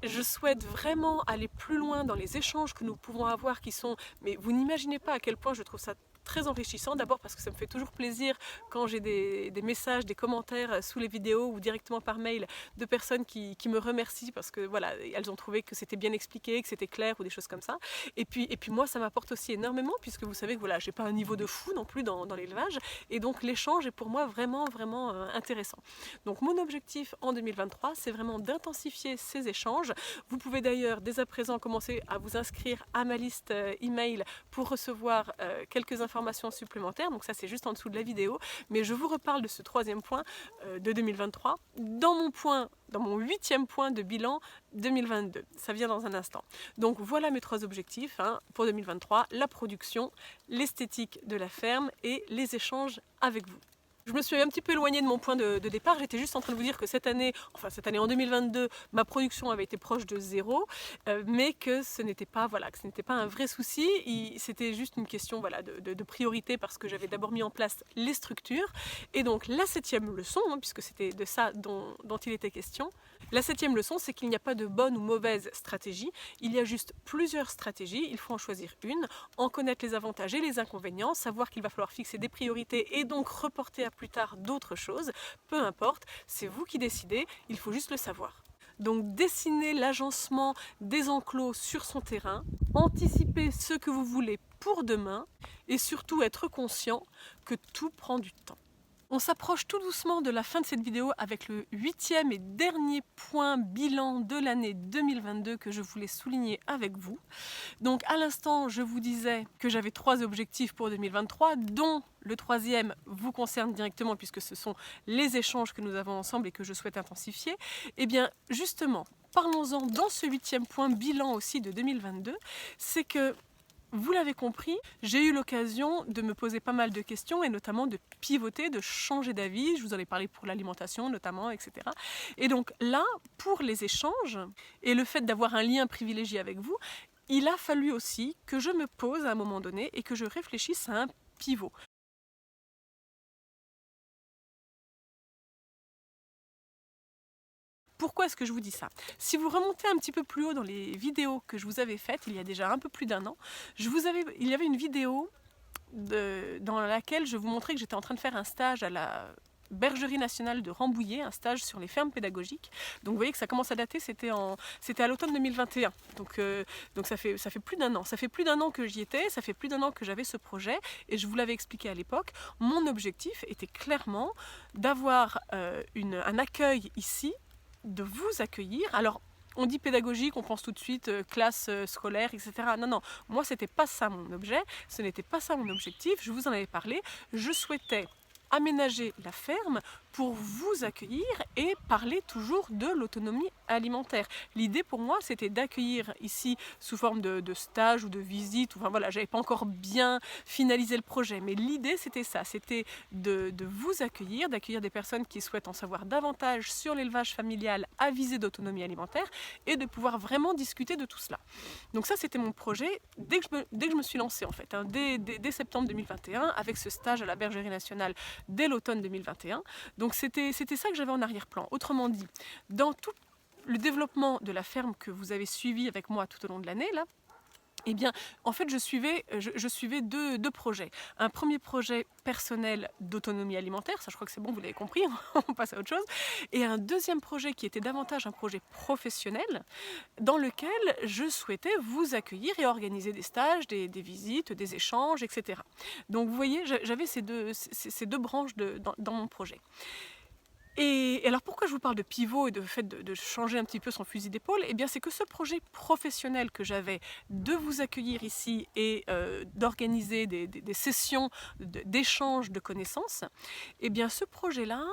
Je souhaite vraiment aller plus loin dans les échanges que nous pouvons avoir qui sont, mais vous n'imaginez pas à quel point je trouve ça très enrichissant, d'abord parce que ça me fait toujours plaisir quand j'ai des messages, des commentaires sous les vidéos ou directement par mail de personnes qui me remercient parce que voilà, elles ont trouvé que c'était bien expliqué, que c'était clair ou des choses comme ça. Et puis moi ça m'apporte aussi énormément puisque vous savez que voilà, j'ai pas un niveau de fou non plus dans l'élevage et donc l'échange est pour moi vraiment intéressant. Donc mon objectif en 2023, c'est vraiment d'intensifier ces échanges. Vous pouvez d'ailleurs dès à présent commencer à vous inscrire à ma liste email pour recevoir quelques informations supplémentaires, donc ça c'est juste en dessous de la vidéo, mais je vous reparle de ce troisième point de 2023 dans mon 8e point de bilan 2022, ça vient dans un instant. Donc voilà mes trois objectifs pour 2023, la production, l'esthétique de la ferme et les échanges avec vous. Je me suis un petit peu éloignée de mon point de départ, j'étais juste en train de vous dire que cette année en 2022, ma production avait été proche de zéro, mais que ce n'était pas un vrai souci, c'était juste une question de priorité parce que j'avais d'abord mis en place les structures. Et donc la 7e leçon, puisque c'était de ça dont il était question, la 7e leçon, c'est qu'il n'y a pas de bonne ou mauvaise stratégie, il y a juste plusieurs stratégies, il faut en choisir une, en connaître les avantages et les inconvénients, savoir qu'il va falloir fixer des priorités et donc reporter à plus tard d'autres choses, peu importe, c'est vous qui décidez, il faut juste le savoir. Donc dessiner l'agencement des enclos sur son terrain, anticiper ce que vous voulez pour demain et surtout être conscient que tout prend du temps. On s'approche tout doucement de la fin de cette vidéo avec le 8e et dernier point bilan de l'année 2022 que je voulais souligner avec vous. Donc à l'instant, je vous disais que j'avais 3 objectifs pour 2023, dont le 3e vous concerne directement puisque ce sont les échanges que nous avons ensemble et que je souhaite intensifier. Et bien justement, parlons-en dans ce 8e point bilan aussi de 2022, c'est que vous l'avez compris, j'ai eu l'occasion de me poser pas mal de questions et notamment de pivoter, de changer d'avis. Je vous en ai parlé pour l'alimentation notamment, etc. Et donc là, pour les échanges et le fait d'avoir un lien privilégié avec vous, il a fallu aussi que je me pose à un moment donné et que je réfléchisse à un pivot. Pourquoi est-ce que je vous dis ça? Si vous remontez un petit peu plus haut dans les vidéos que je vous avais faites, il y a déjà un peu plus d'un an, il y avait une vidéo dans laquelle je vous montrais que j'étais en train de faire un stage à la Bergerie nationale de Rambouillet, un stage sur les fermes pédagogiques. Donc vous voyez que ça commence à dater, c'était à l'automne 2021. Donc ça fait plus d'un an. Ça fait plus d'un an que j'y étais, ça fait plus d'un an que j'avais ce projet et je vous l'avais expliqué à l'époque. Mon objectif était clairement d'avoir un accueil ici, de vous accueillir. Alors, on dit pédagogique, on pense tout de suite classe scolaire, etc. Non, moi, c'était pas ça mon objet, ce n'était pas ça mon objectif, je vous en avais parlé. Je souhaitais aménager la ferme pour vous accueillir et parler toujours de l'autonomie alimentaire. L'idée pour moi, c'était d'accueillir ici sous forme de stage ou de visite, enfin voilà, j'avais pas encore bien finalisé le projet, mais l'idée c'était ça, c'était de vous accueillir, d'accueillir des personnes qui souhaitent en savoir davantage sur l'élevage familial à visée d'autonomie alimentaire et de pouvoir vraiment discuter de tout cela. Donc ça c'était mon projet dès que je me suis lancée en fait, hein, dès septembre 2021 avec ce stage à la Bergerie Nationale dès l'automne 2021. Donc c'était ça que j'avais en arrière-plan. Autrement dit, dans tout le développement de la ferme que vous avez suivi avec moi tout au long de l'année, là, eh bien, en fait, je suivais deux projets. Un premier projet personnel d'autonomie alimentaire, ça je crois que c'est bon, vous l'avez compris, on passe à autre chose. Et un deuxième projet qui était davantage un projet professionnel, dans lequel je souhaitais vous accueillir et organiser des stages, des visites, des échanges, etc. Donc vous voyez, j'avais ces deux branches dans mon projet. Et alors pourquoi je vous parle de pivot et de fait de changer un petit peu son fusil d'épaule? Eh bien c'est que ce projet professionnel que j'avais de vous accueillir ici et d'organiser des sessions d'échange de connaissances, eh bien ce projet-là,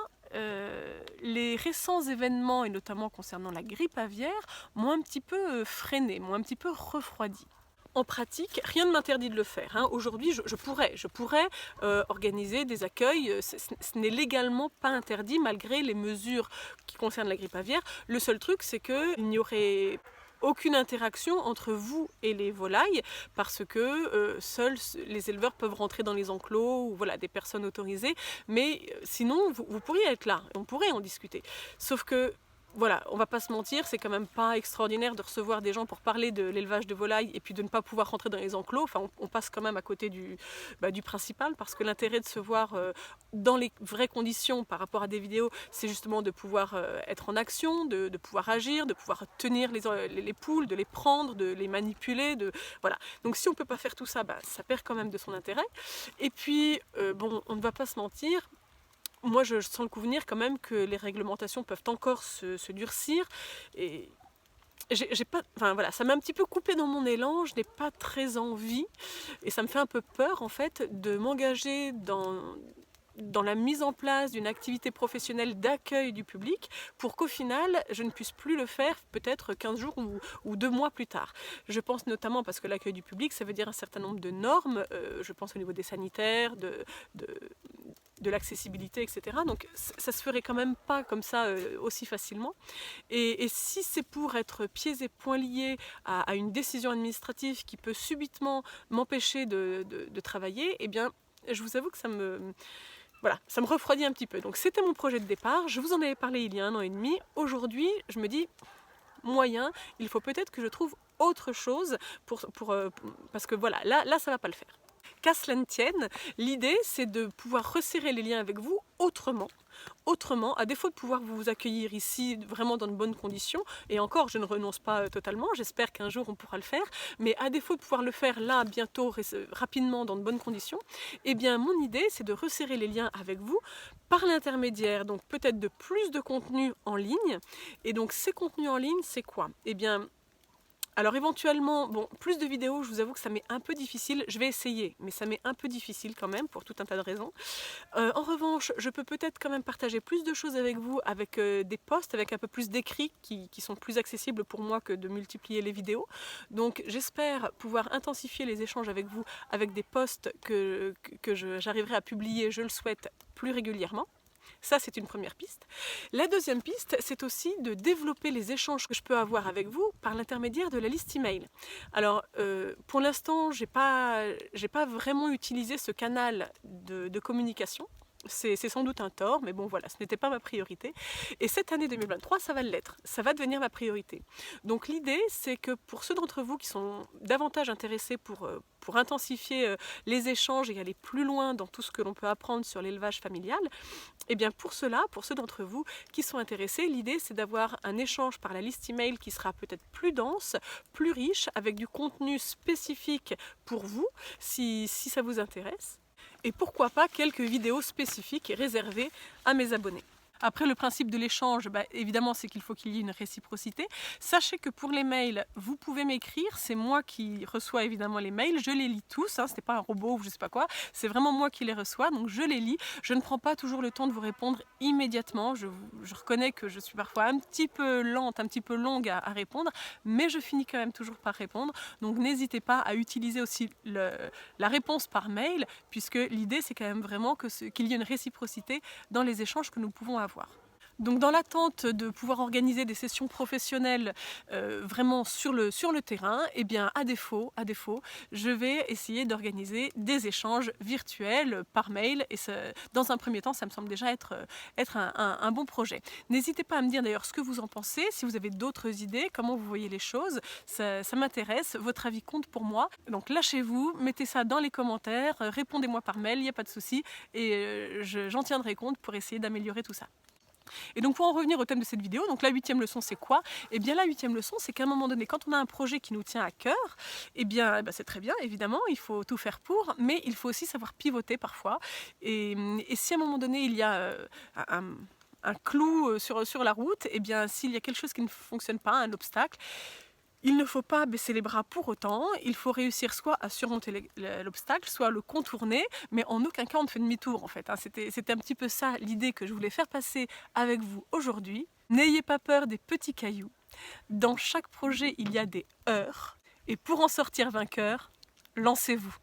les récents événements et notamment concernant la grippe aviaire m'ont un petit peu freiné, m'ont un petit peu refroidi. En pratique, rien ne m'interdit de le faire. Hein. Aujourd'hui, je pourrais organiser des accueils. Ce n'est légalement pas interdit malgré les mesures qui concernent la grippe aviaire. Le seul truc, c'est qu'il n'y aurait aucune interaction entre vous et les volailles parce que seuls les éleveurs peuvent rentrer dans les enclos ou voilà, des personnes autorisées. Mais sinon, vous pourriez être là. On pourrait en discuter. Sauf que voilà, on va pas se mentir, c'est quand même pas extraordinaire de recevoir des gens pour parler de l'élevage de volailles et puis de ne pas pouvoir rentrer dans les enclos. Enfin, on passe quand même à côté du principal parce que l'intérêt de se voir dans les vraies conditions par rapport à des vidéos, c'est justement de pouvoir être en action, de pouvoir agir, de pouvoir tenir les poules, de les prendre, de les manipuler. Voilà. Donc si on peut pas faire tout ça, ça perd quand même de son intérêt. Et puis, bon, on ne va pas se mentir, moi, je sens le coup venir quand même que les réglementations peuvent encore se durcir. Et j'ai pas, enfin voilà, ça m'a un petit peu coupé dans mon élan. Je n'ai pas très envie, et ça me fait un peu peur en fait, de m'engager dans la mise en place d'une activité professionnelle d'accueil du public pour qu'au final, je ne puisse plus le faire peut-être 15 jours ou 2 mois plus tard. Je pense notamment parce que l'accueil du public, ça veut dire un certain nombre de normes, je pense au niveau des sanitaires, de l'accessibilité, etc. Donc ça se ferait quand même pas comme ça aussi facilement. Et si c'est pour être pieds et poings liés à une décision administrative qui peut subitement m'empêcher de travailler, eh bien, je vous avoue que ça me refroidit un petit peu. Donc c'était mon projet de départ, je vous en avais parlé il y a 1 an et demi. Aujourd'hui, je me dis, moyen, il faut peut-être que je trouve autre chose parce que voilà, là ça va pas le faire. Qu'à cela ne tienne, l'idée c'est de pouvoir resserrer les liens avec vous autrement, à défaut de pouvoir vous accueillir ici vraiment dans de bonnes conditions, et encore je ne renonce pas totalement, j'espère qu'un jour on pourra le faire, mais à défaut de pouvoir le faire là bientôt, rapidement, dans de bonnes conditions, eh bien mon idée c'est de resserrer les liens avec vous par l'intermédiaire donc peut-être de plus de contenu en ligne. Et donc ces contenus en ligne c'est quoi? Eh bien, alors éventuellement, bon, plus de vidéos, je vous avoue que ça m'est un peu difficile, je vais essayer, mais ça m'est un peu difficile quand même, pour tout un tas de raisons. En revanche, je peux peut-être quand même partager plus de choses avec vous, avec des posts, avec un peu plus d'écrits qui sont plus accessibles pour moi que de multiplier les vidéos. Donc j'espère pouvoir intensifier les échanges avec vous, avec des posts que j'arriverai à publier, je le souhaite, plus régulièrement. Ça, c'est une première piste. La deuxième piste, c'est aussi de développer les échanges que je peux avoir avec vous par l'intermédiaire de la liste email. Alors, pour l'instant, j'ai pas vraiment utilisé ce canal de communication. C'est sans doute un tort, mais bon voilà, ce n'était pas ma priorité. Et cette année 2023, ça va l'être, ça va devenir ma priorité. Donc l'idée, c'est que pour ceux d'entre vous qui sont davantage intéressés pour intensifier les échanges et aller plus loin dans tout ce que l'on peut apprendre sur l'élevage familial, et bien pour ceux d'entre vous qui sont intéressés, l'idée c'est d'avoir un échange par la liste email qui sera peut-être plus dense, plus riche, avec du contenu spécifique pour vous, si ça vous intéresse. Et pourquoi pas quelques vidéos spécifiques et réservées à mes abonnés. Après, le principe de l'échange, évidemment, c'est qu'il faut qu'il y ait une réciprocité. Sachez que pour les mails, vous pouvez m'écrire. C'est moi qui reçois évidemment les mails. Je les lis tous. Hein, ce n'est pas un robot ou je ne sais pas quoi. C'est vraiment moi qui les reçois. Donc, je les lis. Je ne prends pas toujours le temps de vous répondre immédiatement. Je reconnais que je suis parfois un petit peu lente, un petit peu longue à répondre. Mais je finis quand même toujours par répondre. Donc, n'hésitez pas à utiliser aussi la réponse par mail, puisque l'idée, c'est quand même vraiment qu'il y ait une réciprocité dans les échanges que nous pouvons avoir. Donc dans l'attente de pouvoir organiser des sessions professionnelles vraiment sur le terrain, eh bien à défaut, je vais essayer d'organiser des échanges virtuels par mail et dans un premier temps, ça me semble déjà être un bon projet. N'hésitez pas à me dire d'ailleurs ce que vous en pensez, si vous avez d'autres idées, comment vous voyez les choses, ça m'intéresse, votre avis compte pour moi. Donc lâchez-vous, mettez ça dans les commentaires, répondez-moi par mail, il n'y a pas de souci et j'en tiendrai compte pour essayer d'améliorer tout ça. Et donc pour en revenir au thème de cette vidéo, donc la 8e leçon c'est quoi? Eh bien la 8e leçon c'est qu'à un moment donné, quand on a un projet qui nous tient à cœur, eh bien c'est très bien évidemment, il faut tout faire pour, mais il faut aussi savoir pivoter parfois. Et si à un moment donné il y a un clou sur la route, eh bien s'il y a quelque chose qui ne fonctionne pas, un obstacle, il ne faut pas baisser les bras pour autant, il faut réussir soit à surmonter l'obstacle, soit à le contourner, mais en aucun cas on ne fait demi-tour en fait. C'était un petit peu ça l'idée que je voulais faire passer avec vous aujourd'hui. N'ayez pas peur des petits cailloux. Dans chaque projet, il y a des heurts. Et pour en sortir vainqueur, lancez-vous.